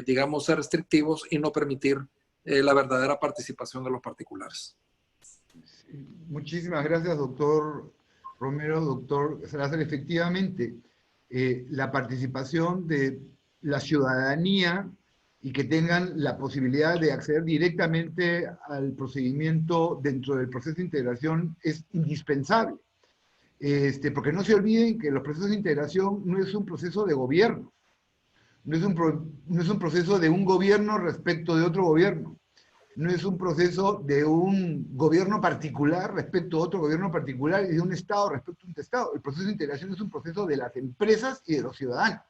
digamos, ser restrictivos y no permitir la verdadera participación de los particulares. Muchísimas gracias, doctor Romero, doctor Salazar. Efectivamente, la participación de la ciudadanía y que tengan la posibilidad de acceder directamente al procedimiento dentro del proceso de integración es indispensable. Porque no se olviden que los procesos de integración no es un proceso de gobierno, no es un proceso de un gobierno respecto de otro gobierno, no es un proceso de un gobierno particular respecto a otro gobierno particular y de un Estado respecto a un Estado. El proceso de integración es un proceso de las empresas y de los ciudadanos.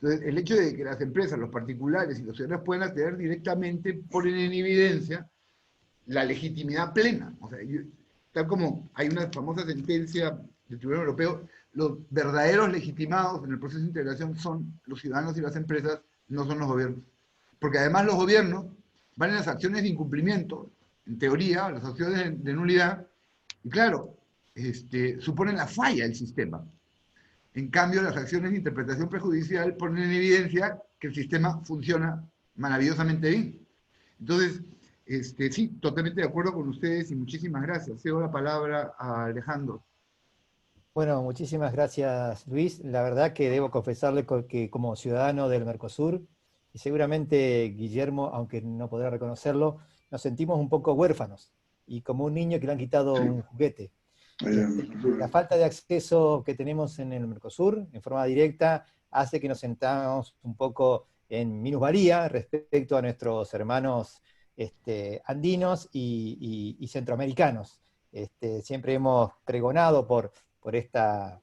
Entonces, el hecho de que las empresas, los particulares y los ciudadanos puedan acceder directamente ponen en evidencia la legitimidad plena. O sea, tal como hay una famosa sentencia del Tribunal Europeo, los verdaderos legitimados en el proceso de integración son los ciudadanos y las empresas, no son los gobiernos. Porque además los gobiernos van en las acciones de incumplimiento, en teoría, las acciones de nulidad, y claro, suponen la falla del sistema. En cambio, las acciones de interpretación prejudicial ponen en evidencia que el sistema funciona maravillosamente bien. Entonces, sí, totalmente de acuerdo con ustedes y muchísimas gracias. Cedo la palabra a Alejandro. Bueno, muchísimas gracias, Luis. La verdad que debo confesarle que como ciudadano del Mercosur, y seguramente Guillermo, aunque no podrá reconocerlo, nos sentimos un poco huérfanos y como un niño que le han quitado un juguete. La falta de acceso que tenemos en el Mercosur, en forma directa, hace que nos sentamos un poco en minusvalía respecto a nuestros hermanos andinos y centroamericanos. Siempre hemos pregonado por esta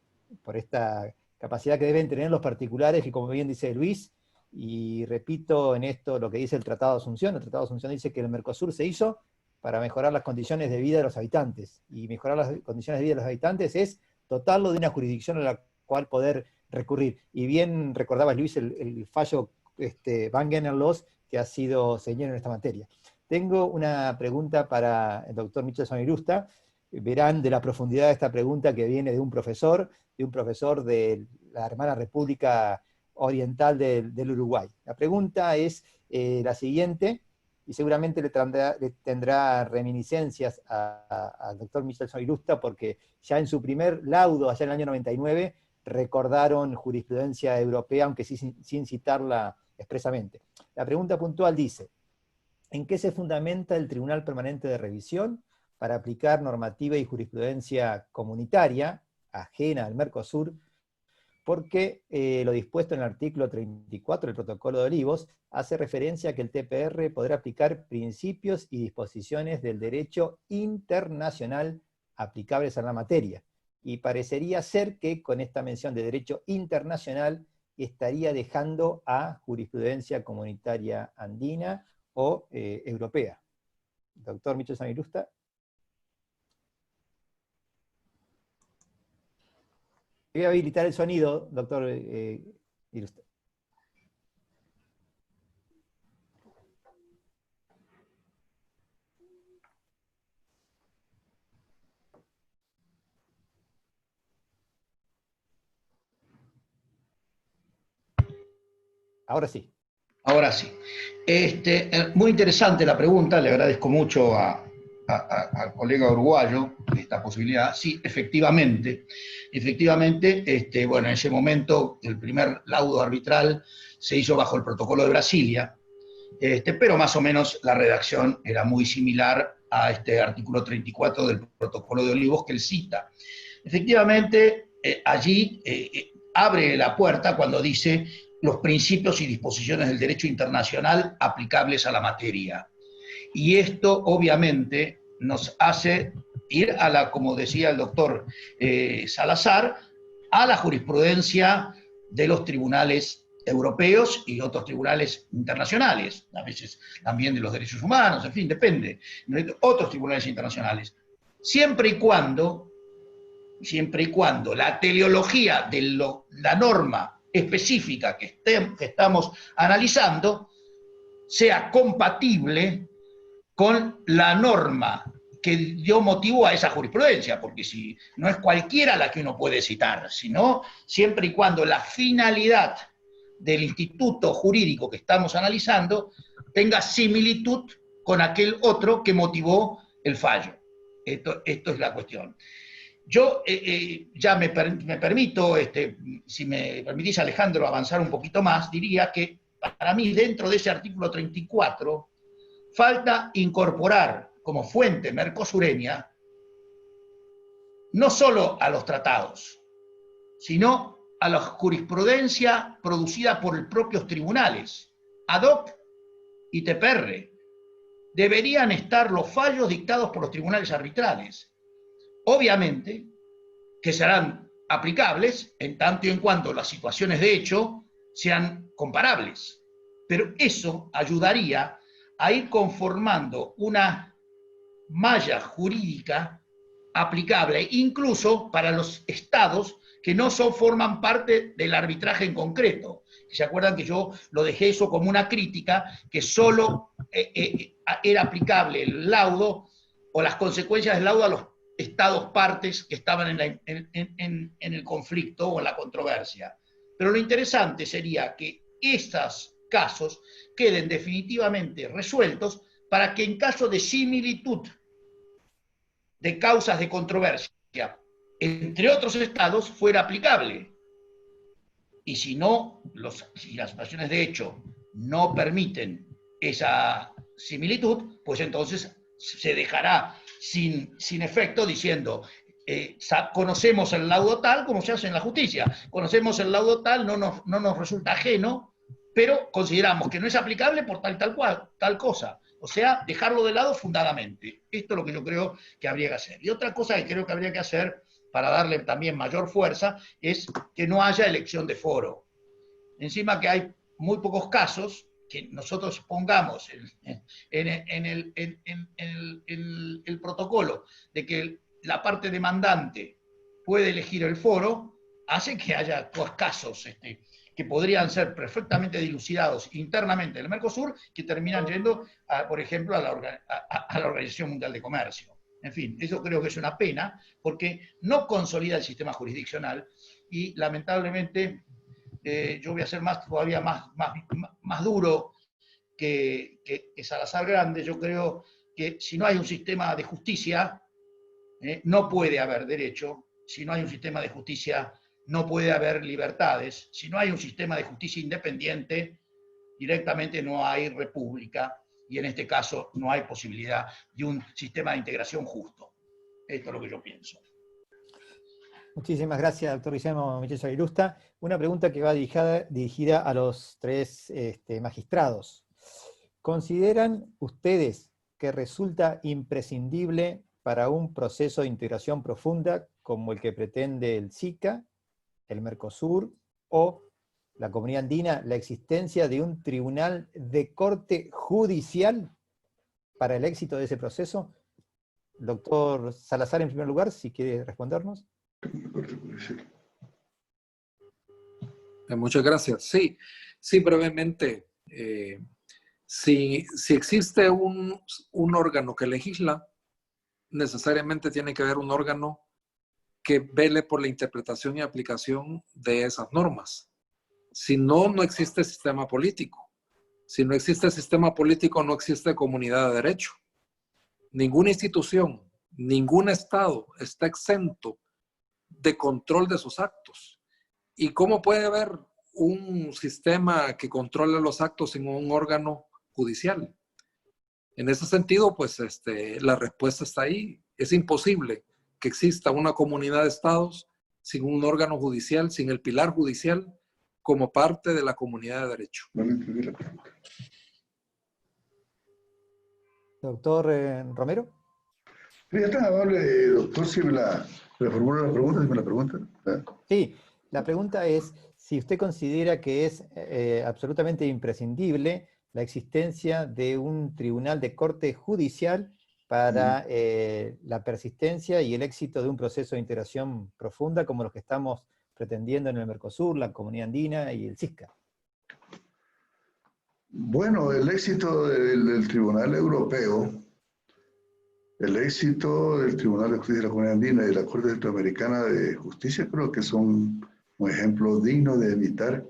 capacidad que deben tener los particulares, que como bien dice Luis, y repito en esto lo que dice el Tratado de Asunción. El Tratado de Asunción dice que el Mercosur se hizo para mejorar las condiciones de vida de los habitantes. Y mejorar las condiciones de vida de los habitantes es dotarlo de una jurisdicción a la cual poder recurrir. Y bien recordaba Luis el fallo Wangener-Loss, que ha sido señor en esta materia. Tengo una pregunta para el doctor Michelson Irusta. Verán de la profundidad de esta pregunta que viene de un profesor de la hermana República Oriental del Uruguay. La pregunta es la siguiente, y seguramente le tendrá reminiscencias al doctor Michelson Irusta, porque ya en su primer laudo, allá en el año 99, recordaron jurisprudencia europea, aunque sin citarla expresamente. La pregunta puntual dice: ¿en qué se fundamenta el Tribunal Permanente de Revisión para aplicar normativa y jurisprudencia comunitaria ajena al Mercosur? Porque lo dispuesto en el artículo 34 del Protocolo de Olivos hace referencia a que el TPR podrá aplicar principios y disposiciones del derecho internacional aplicables a la materia. Y parecería ser que con esta mención de derecho internacional estaría dejando a jurisprudencia comunitaria andina o europea. Doctor Michelson Irusta. Voy a habilitar el sonido, doctor Irusta. Ahora sí. Ahora sí. Muy interesante la pregunta, le agradezco mucho al colega uruguayo esta posibilidad. Sí, efectivamente, bueno, en ese momento el primer laudo arbitral se hizo bajo el Protocolo de Brasilia, pero más o menos la redacción era muy similar a este artículo 34 del Protocolo de Olivos que él cita. Efectivamente, allí abre la puerta cuando dice los principios y disposiciones del derecho internacional aplicables a la materia. Y esto, obviamente, nos hace ir a la, como decía el doctor Salazar, a la jurisprudencia de los tribunales europeos y otros tribunales internacionales, a veces también de los derechos humanos, en fin, depende, otros tribunales internacionales, siempre y cuando siempre y cuando la teleología de la norma específica que estamos analizando sea compatible con la norma que dio motivo a esa jurisprudencia, porque si no es cualquiera la que uno puede citar, sino siempre y cuando la finalidad del instituto jurídico que estamos analizando tenga similitud con aquel otro que motivó el fallo. Esto es la cuestión. Yo ya me permito, si me permitís, Alejandro, avanzar un poquito más, diría que para mí, dentro de ese artículo 34, falta incorporar como fuente mercosureña no solo a los tratados, sino a la jurisprudencia producida por los propios tribunales. ADOC y TPR deberían estar los fallos dictados por los tribunales arbitrales. Obviamente que serán aplicables en tanto y en cuanto las situaciones de hecho sean comparables. Pero eso ayudaría a ir conformando una malla jurídica aplicable incluso para los estados que no forman parte del arbitraje en concreto. ¿Se acuerdan que yo lo dejé eso como una crítica, que solo era aplicable el laudo o las consecuencias del laudo a los estados partes que estaban en el conflicto o en la controversia? Pero lo interesante sería que estos casos queden definitivamente resueltos para que en caso de similitud de causas de controversia entre otros estados fuera aplicable. Y si no, si las situaciones de hecho no permiten esa similitud, pues entonces se dejará sin efecto diciendo, conocemos el laudo tal, como se hace en la justicia, conocemos el laudo tal, no nos resulta ajeno, pero consideramos que no es aplicable por tal cosa. O sea, dejarlo de lado fundadamente. Esto es lo que yo creo que habría que hacer. Y otra cosa que creo que habría que hacer, para darle también mayor fuerza, es que no haya elección de foro. Encima que hay muy pocos casos que nosotros pongamos en el protocolo de que la parte demandante puede elegir el foro, hace que haya casos que podrían ser perfectamente dilucidados internamente en el Mercosur, que terminan yendo, por ejemplo, a la Organización Mundial de Comercio. En fin, eso creo que es una pena, porque no consolida el sistema jurisdiccional y, lamentablemente, yo voy a ser todavía más duro que Salazar Grande. Yo creo que si no hay un sistema de justicia, no puede haber derecho. Si no hay un sistema de justicia, no puede haber libertades. Si no hay un sistema de justicia independiente, directamente no hay república, y en este caso no hay posibilidad de un sistema de integración justo. Esto es lo que yo pienso. Muchísimas gracias, doctor Guillermo Michelson Irusta. Una pregunta que va dirigida a los tres magistrados. ¿Consideran ustedes que resulta imprescindible para un proceso de integración profunda como el que pretende el SICA, el Mercosur o la Comunidad Andina, la existencia de un tribunal de corte judicial para el éxito de ese proceso? Doctor Salazar, en primer lugar, si quiere respondernos. Muchas gracias. Sí, brevemente. Si existe un órgano que legisla, necesariamente tiene que haber un órgano que vele por la interpretación y aplicación de esas normas. Si no, no existe sistema político. Si no existe sistema político, no existe comunidad de derecho. Ninguna institución, ningún Estado está exento de control de sus actos. ¿Y cómo puede haber un sistema que controle los actos sin un órgano judicial? En ese sentido, pues la respuesta está ahí. Es imposible que exista una comunidad de estados sin un órgano judicial, sin el pilar judicial como parte de la comunidad de derecho. No le entendí la pregunta. Doctor Romero. Ya tan amable, doctor, si me formula la pregunta, si me la pregunta. Sí, la pregunta es si usted considera que es absolutamente imprescindible la existencia de un tribunal de corte judicial para la persistencia y el éxito de un proceso de integración profunda como los que estamos pretendiendo en el Mercosur, la Comunidad Andina y el CISCA? Bueno, el éxito del Tribunal Europeo, el éxito del Tribunal de Justicia de la Comunidad Andina y de la Corte Centroamericana de Justicia creo que son un ejemplo digno de imitar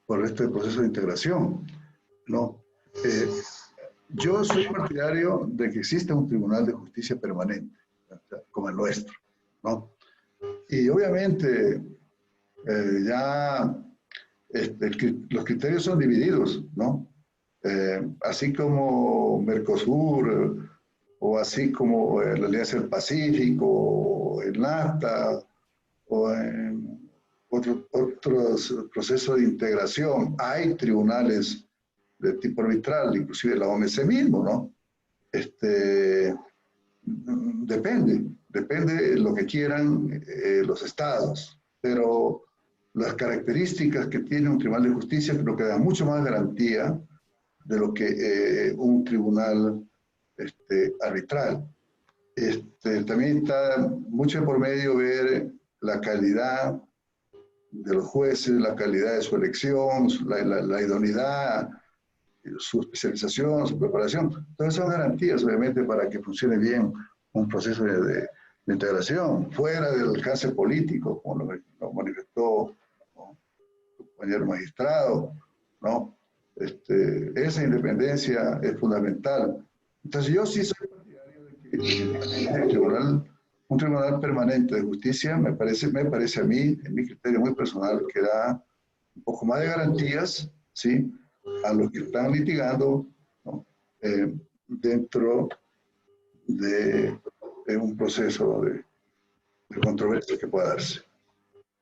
por el resto del proceso de integración, ¿no? Yo soy partidario de que exista un Tribunal de Justicia permanente, como el nuestro, ¿no? Y obviamente los criterios son divididos, ¿no? Así como Mercosur, o así como la Alianza del Pacífico, o el NAFTA, o en otros procesos de integración, hay tribunales de tipo arbitral, inclusive la OMC mismo, ¿no? Depende de lo que quieran los estados, pero las características que tiene un tribunal de justicia creo que dan mucho más garantía de lo que un tribunal arbitral. También está mucho por medio ver la calidad de los jueces, la calidad de su elección, la idoneidad, su especialización, su preparación. Todas son garantías, obviamente, para que funcione bien un proceso de integración, fuera del alcance político, como lo manifestó su compañero magistrado, ¿no? Esa independencia es fundamental. Entonces yo sí soy partidario de que un tribunal permanente de justicia me parece a mí, en mi criterio muy personal, que da un poco más de garantías, ¿sí?, a los que están litigando, ¿no?, dentro de un proceso de controversia que pueda darse.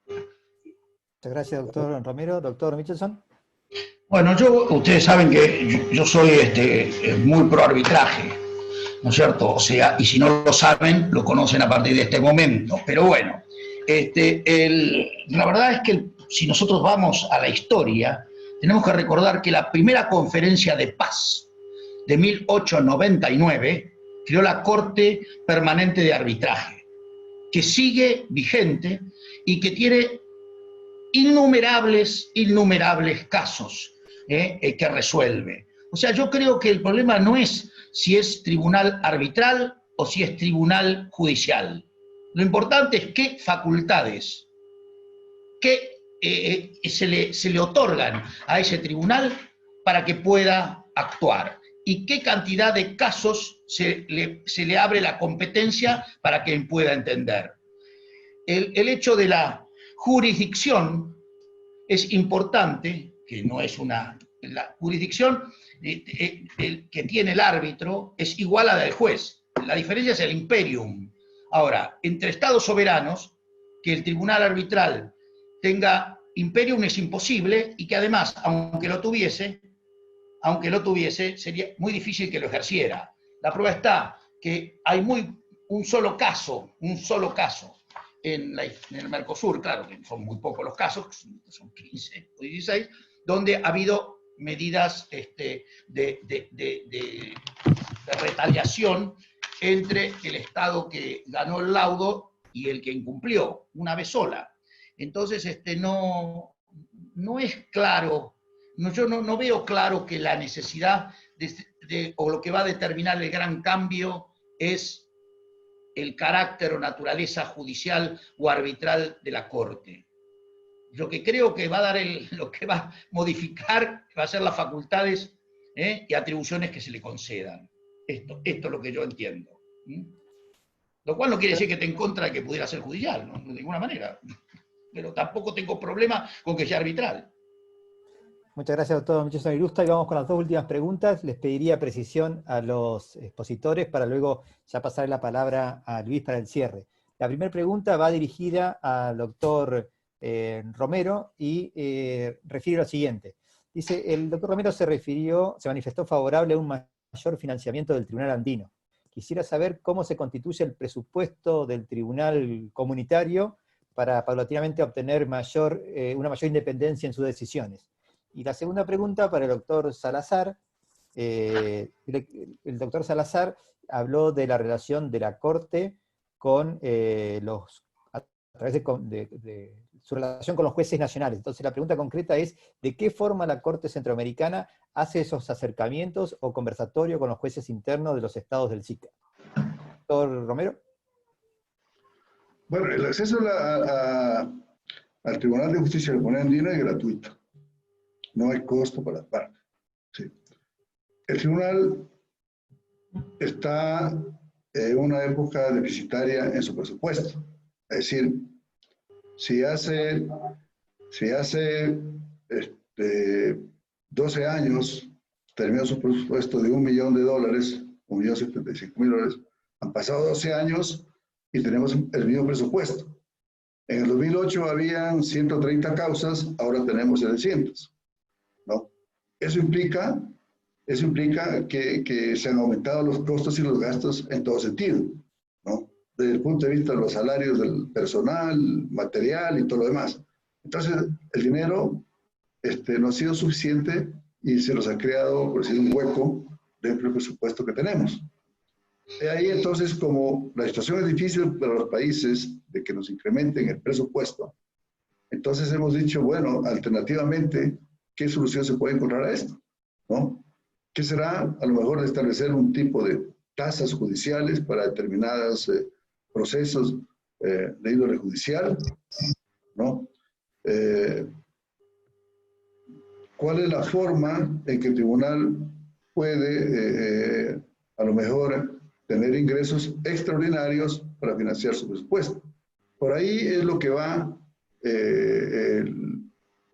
Muchas gracias, doctor Romero. Doctor Michelson. Bueno, ustedes saben que yo soy muy pro arbitraje, ¿no es cierto? O sea, y si no lo saben, lo conocen a partir de este momento. Pero bueno, la verdad es que si nosotros vamos a la historia, tenemos que recordar que la primera conferencia de paz de 1899 creó la Corte Permanente de Arbitraje, que sigue vigente y que tiene innumerables casos que resuelve. O sea, yo creo que el problema no es si es tribunal arbitral o si es tribunal judicial. Lo importante es qué facultades, se le otorgan a ese tribunal para que pueda actuar y qué cantidad de casos se le abre la competencia para que él pueda entender. El hecho de la jurisdicción es importante, que no es la jurisdicción que tiene el árbitro es igual a la del juez. La diferencia es el imperium. Ahora, entre estados soberanos, que el tribunal arbitral tenga imperium es imposible, y que además, aunque lo tuviese, sería muy difícil que lo ejerciera. La prueba está que hay un solo caso en el Mercosur, claro que son muy pocos los casos, son 15 o 16, donde ha habido medidas de retaliación entre el Estado que ganó el laudo y el que incumplió, una vez sola. Entonces, no es claro, yo no veo claro que la necesidad o lo que va a determinar el gran cambio es el carácter o naturaleza judicial o arbitral de la Corte. Lo que creo que va a dar lo que va a modificar va a ser las facultades y atribuciones que se le concedan. Esto es lo que yo entiendo. Lo cual no quiere decir que esté en contra de que pudiera ser judicial, ¿no? De ninguna manera. Pero tampoco tengo problema con que sea arbitral. Muchas gracias, doctor Michelson Irusta. Y vamos con las dos últimas preguntas. Les pediría precisión a los expositores para luego ya pasar la palabra a Luis para el cierre. La primera pregunta va dirigida al doctor Romero y refiere lo siguiente. Dice, el doctor Romero se manifestó favorable a un mayor financiamiento del Tribunal Andino. Quisiera saber cómo se constituye el presupuesto del Tribunal Comunitario para paulatinamente obtener una mayor independencia en sus decisiones. Y la segunda pregunta para el doctor Salazar. El doctor Salazar habló de la relación de la Corte con a través de su relación con los jueces nacionales. Entonces la pregunta concreta es, ¿de qué forma la Corte Centroamericana hace esos acercamientos o conversatorios con los jueces internos de los estados del SICA? Doctor Romero. Bueno, el acceso al Tribunal de Justicia de la Comunidad Andina es gratuito. No hay costo para las partes. Sí. El tribunal está en una época deficitaria en su presupuesto. Es decir, si hace 12 años terminó su presupuesto de $1 millón, $1.075.000, han pasado 12 años y tenemos el mismo presupuesto. En el 2008 habían 130 causas, ahora tenemos 700, ¿no? Eso implica que se han aumentado los costos y los gastos en todo sentido, ¿no? Desde el punto de vista de los salarios del personal, material y todo lo demás. Entonces, el dinero no ha sido suficiente y se nos ha creado, por decir, un hueco dentro del presupuesto que tenemos. De ahí, entonces, como la situación es difícil para los países de que nos incrementen el presupuesto, entonces hemos dicho, bueno, alternativamente, ¿qué solución se puede encontrar a esto? ¿No? ¿Qué será? A lo mejor de establecer un tipo de tasas judiciales para determinados procesos de índole judicial, ¿no? ¿Cuál es la forma en que el tribunal puede, a lo mejor, tener ingresos extraordinarios para financiar su presupuesto? Por ahí es lo que va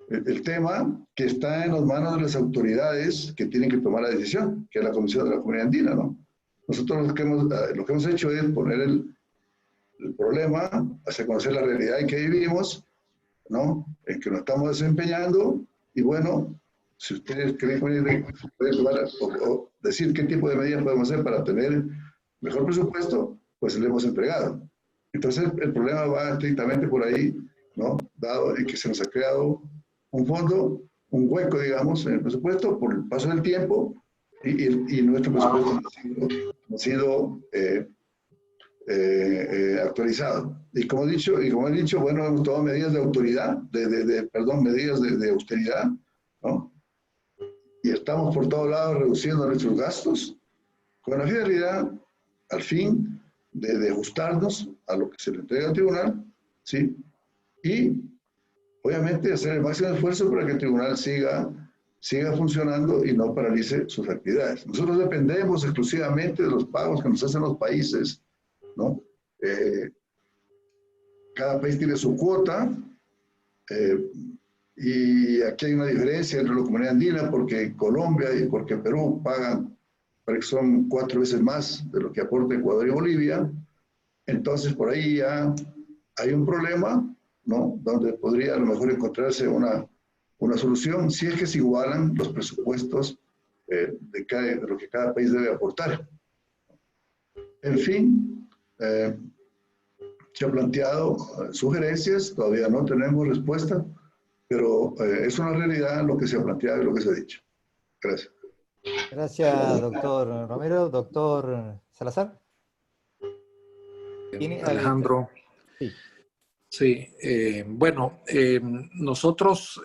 el tema, que está en las manos de las autoridades que tienen que tomar la decisión, que es la Comisión de la Comunidad Andina, ¿no? Nosotros lo que hemos hecho es poner el problema, hacer conocer la realidad en que vivimos, ¿no? En que nos estamos desempeñando, y bueno, si ustedes creen que pueden tomar o decir qué tipo de medidas podemos hacer para tener mejor presupuesto, pues le hemos entregado. Entonces el problema va estrictamente por ahí, ¿no? Dado que se nos ha creado un fondo, un hueco, digamos, en el presupuesto por el paso del tiempo, y nuestro presupuesto no ha sido actualizado. Y como he dicho, bueno, hemos tomado medidas de autoridad, medidas de austeridad, ¿no? Y estamos por todos lados reduciendo nuestros gastos con la finalidad, al fin, de ajustarnos a lo que se le entrega al tribunal, ¿sí? Y, obviamente, hacer el máximo esfuerzo para que el tribunal siga funcionando y no paralice sus actividades. Nosotros dependemos exclusivamente de los pagos que nos hacen los países, ¿no? Cada país tiene su cuota, y aquí hay una diferencia entre la Comunidad Andina, porque Colombia y porque Perú pagan, parece que son 4 veces más de lo que aporta Ecuador y Bolivia. Entonces, por ahí ya hay un problema, ¿no? Donde podría a lo mejor encontrarse una solución, si es que se igualan los presupuestos de lo que cada país debe aportar. En fin, se han planteado sugerencias, todavía no tenemos respuesta, pero es una realidad lo que se ha planteado y lo que se ha dicho. Gracias. Gracias, doctor Romero. Doctor Salazar. Alejandro. Sí, bueno, nosotros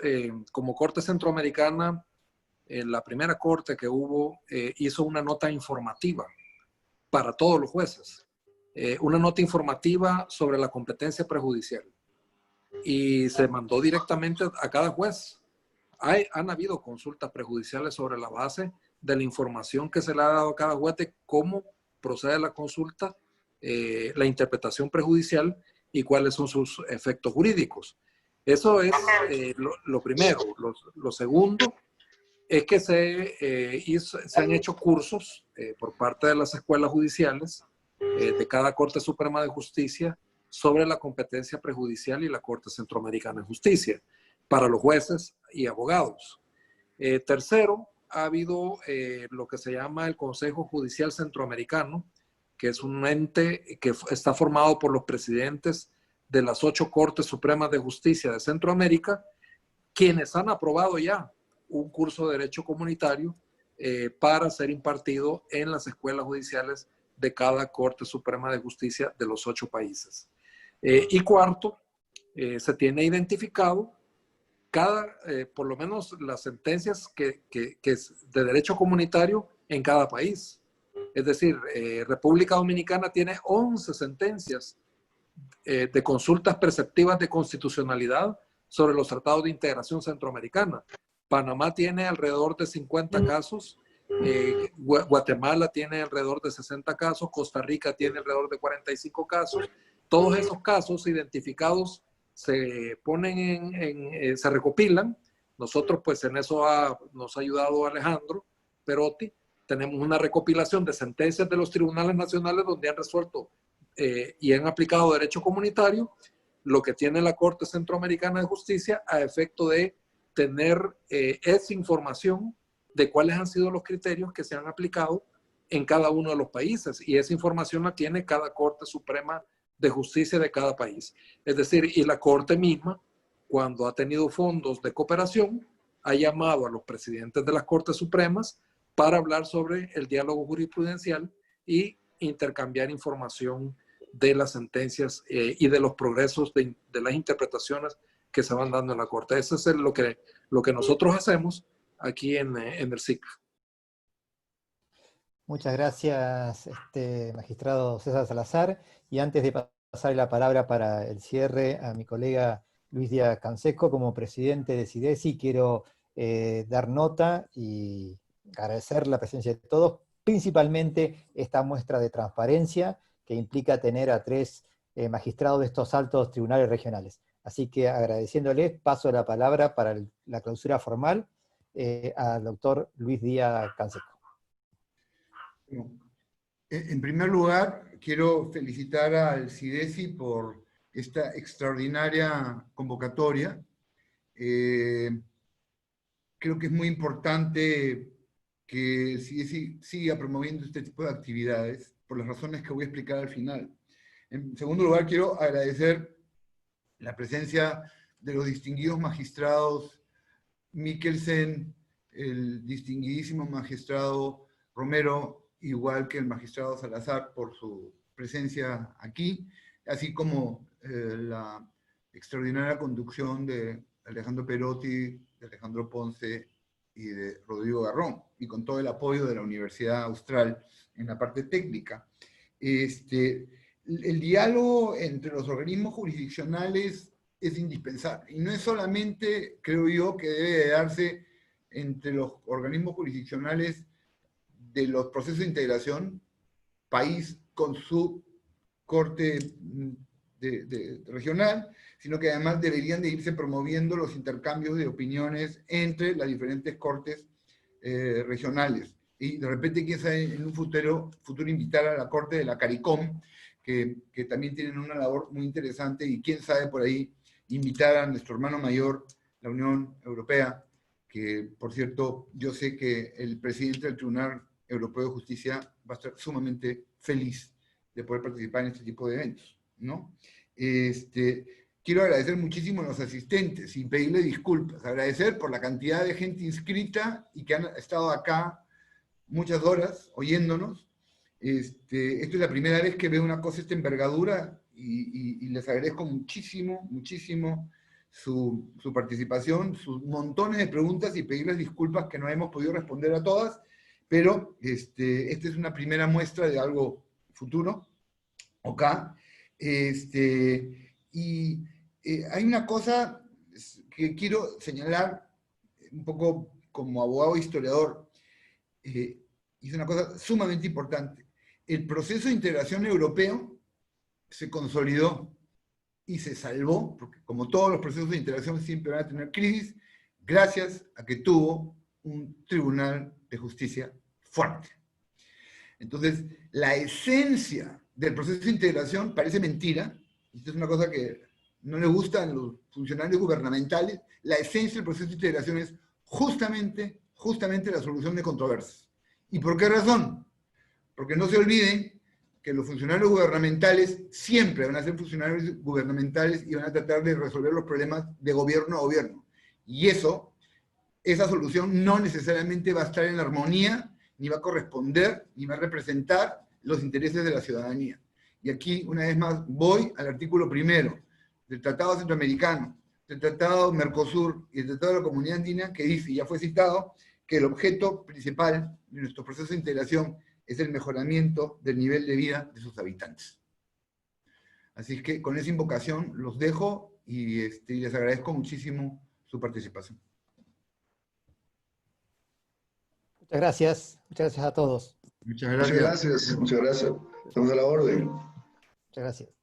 como Corte Centroamericana, la primera corte que hubo hizo una nota informativa para todos los jueces, una nota informativa sobre la competencia prejudicial, y se mandó directamente a cada juez. Han habido consultas prejudiciales sobre la base de la información que se le ha dado a cada juez de cómo procede la consulta, la interpretación prejudicial y cuáles son sus efectos jurídicos. Eso es lo primero. Lo segundo es que se han hecho cursos por parte de las escuelas judiciales de cada Corte Suprema de Justicia sobre la competencia prejudicial y la Corte Centroamericana de Justicia para los jueces y abogados. Tercero, ha habido lo que se llama el Consejo Judicial Centroamericano, que es un ente que está formado por los presidentes de las 8 Cortes Supremas de Justicia de Centroamérica, quienes han aprobado ya un curso de Derecho Comunitario para ser impartido en las escuelas judiciales de cada Corte Suprema de Justicia de los 8 países. Y cuarto, se tiene identificado por lo menos las sentencias que es de derecho comunitario en cada país. Es decir, República Dominicana tiene 11 sentencias de consultas preceptivas de constitucionalidad sobre los tratados de integración centroamericana. Panamá tiene alrededor de 50 casos, Guatemala tiene alrededor de 60 casos, Costa Rica tiene alrededor de 45 casos. Todos esos casos identificados se ponen se recopilan. Nosotros pues en eso nos ha ayudado Alejandro Perotti. Tenemos una recopilación de sentencias de los tribunales nacionales donde han resuelto y han aplicado derecho comunitario, lo que tiene la Corte Centroamericana de Justicia a efecto de tener esa información de cuáles han sido los criterios que se han aplicado en cada uno de los países. Y esa información la tiene cada Corte Suprema de Justicia de cada país. Es decir, y la Corte misma, cuando ha tenido fondos de cooperación, ha llamado a los presidentes de las Cortes Supremas para hablar sobre el diálogo jurisprudencial y intercambiar información de las sentencias y de los progresos de las interpretaciones que se van dando en la Corte. Eso es lo que nosotros hacemos aquí en el SIC. Muchas gracias, magistrado César Salazar. Y antes de pasar la palabra para el cierre a mi colega Luis Díaz Canseco, como presidente de SIDESI, quiero dar nota y agradecer la presencia de todos, principalmente esta muestra de transparencia que implica tener a 3 magistrados de estos altos tribunales regionales. Así que agradeciéndoles, paso la palabra para la clausura formal al doctor Luis Díaz Canseco. En primer lugar, quiero felicitar al SIDESI por esta extraordinaria convocatoria. Creo que es muy importante que el SIDESI siga promoviendo este tipo de actividades, por las razones que voy a explicar al final. En segundo lugar, quiero agradecer la presencia de los distinguidos magistrados Mikkelsen, el distinguidísimo magistrado Romero, igual que el magistrado Salazar, por su presencia aquí, así como la extraordinaria conducción de Alejandro Perotti, de Alejandro Ponce y de Rodrigo Garrón, y con todo el apoyo de la Universidad Austral en la parte técnica. El diálogo entre los organismos jurisdiccionales es indispensable, y no es solamente, creo yo, que debe de darse entre los organismos jurisdiccionales de los procesos de integración, país con su corte regional, sino que además deberían de irse promoviendo los intercambios de opiniones entre las diferentes cortes regionales. Y de repente, quién sabe, en un futuro invitar a la corte de la CARICOM, que también tienen una labor muy interesante, y quién sabe por ahí invitar a nuestro hermano mayor, la Unión Europea, que por cierto, yo sé que el presidente del Tribunal Europeo de Justicia va a estar sumamente feliz de poder participar en este tipo de eventos, ¿no? Quiero agradecer muchísimo a los asistentes y pedirle disculpas, agradecer por la cantidad de gente inscrita y que han estado acá muchas horas oyéndonos. Esta es la primera vez que veo una cosa de esta envergadura y les agradezco muchísimo, muchísimo su participación, sus montones de preguntas, y pedirles disculpas que no hemos podido responder a todas, pero esta es una primera muestra de algo futuro, acá. Hay una cosa que quiero señalar un poco como abogado e historiador, y es una cosa sumamente importante. El proceso de integración europeo se consolidó y se salvó, porque como todos los procesos de integración siempre van a tener crisis, gracias a que tuvo un tribunal de justicia fuerte. Entonces, la esencia del proceso de integración parece mentira, y esto es una cosa que no le gusta a los funcionarios gubernamentales. La esencia del proceso de integración es justamente la solución de controversias. ¿Y por qué razón? Porque no se olviden que los funcionarios gubernamentales siempre van a ser funcionarios gubernamentales y van a tratar de resolver los problemas de gobierno a gobierno. Y esa solución no necesariamente va a estar en armonía, ni va a corresponder, ni va a representar los intereses de la ciudadanía. Y aquí, una vez más, voy al artículo 1 del Tratado Centroamericano, del Tratado Mercosur y del Tratado de la Comunidad Andina, que dice, y ya fue citado, que el objeto principal de nuestro proceso de integración es el mejoramiento del nivel de vida de sus habitantes. Así es que con esa invocación los dejo y les agradezco muchísimo su participación. Muchas gracias a todos. Muchas Muchas gracias. gracias, muchas gracias. Estamos a la orden. Muchas gracias.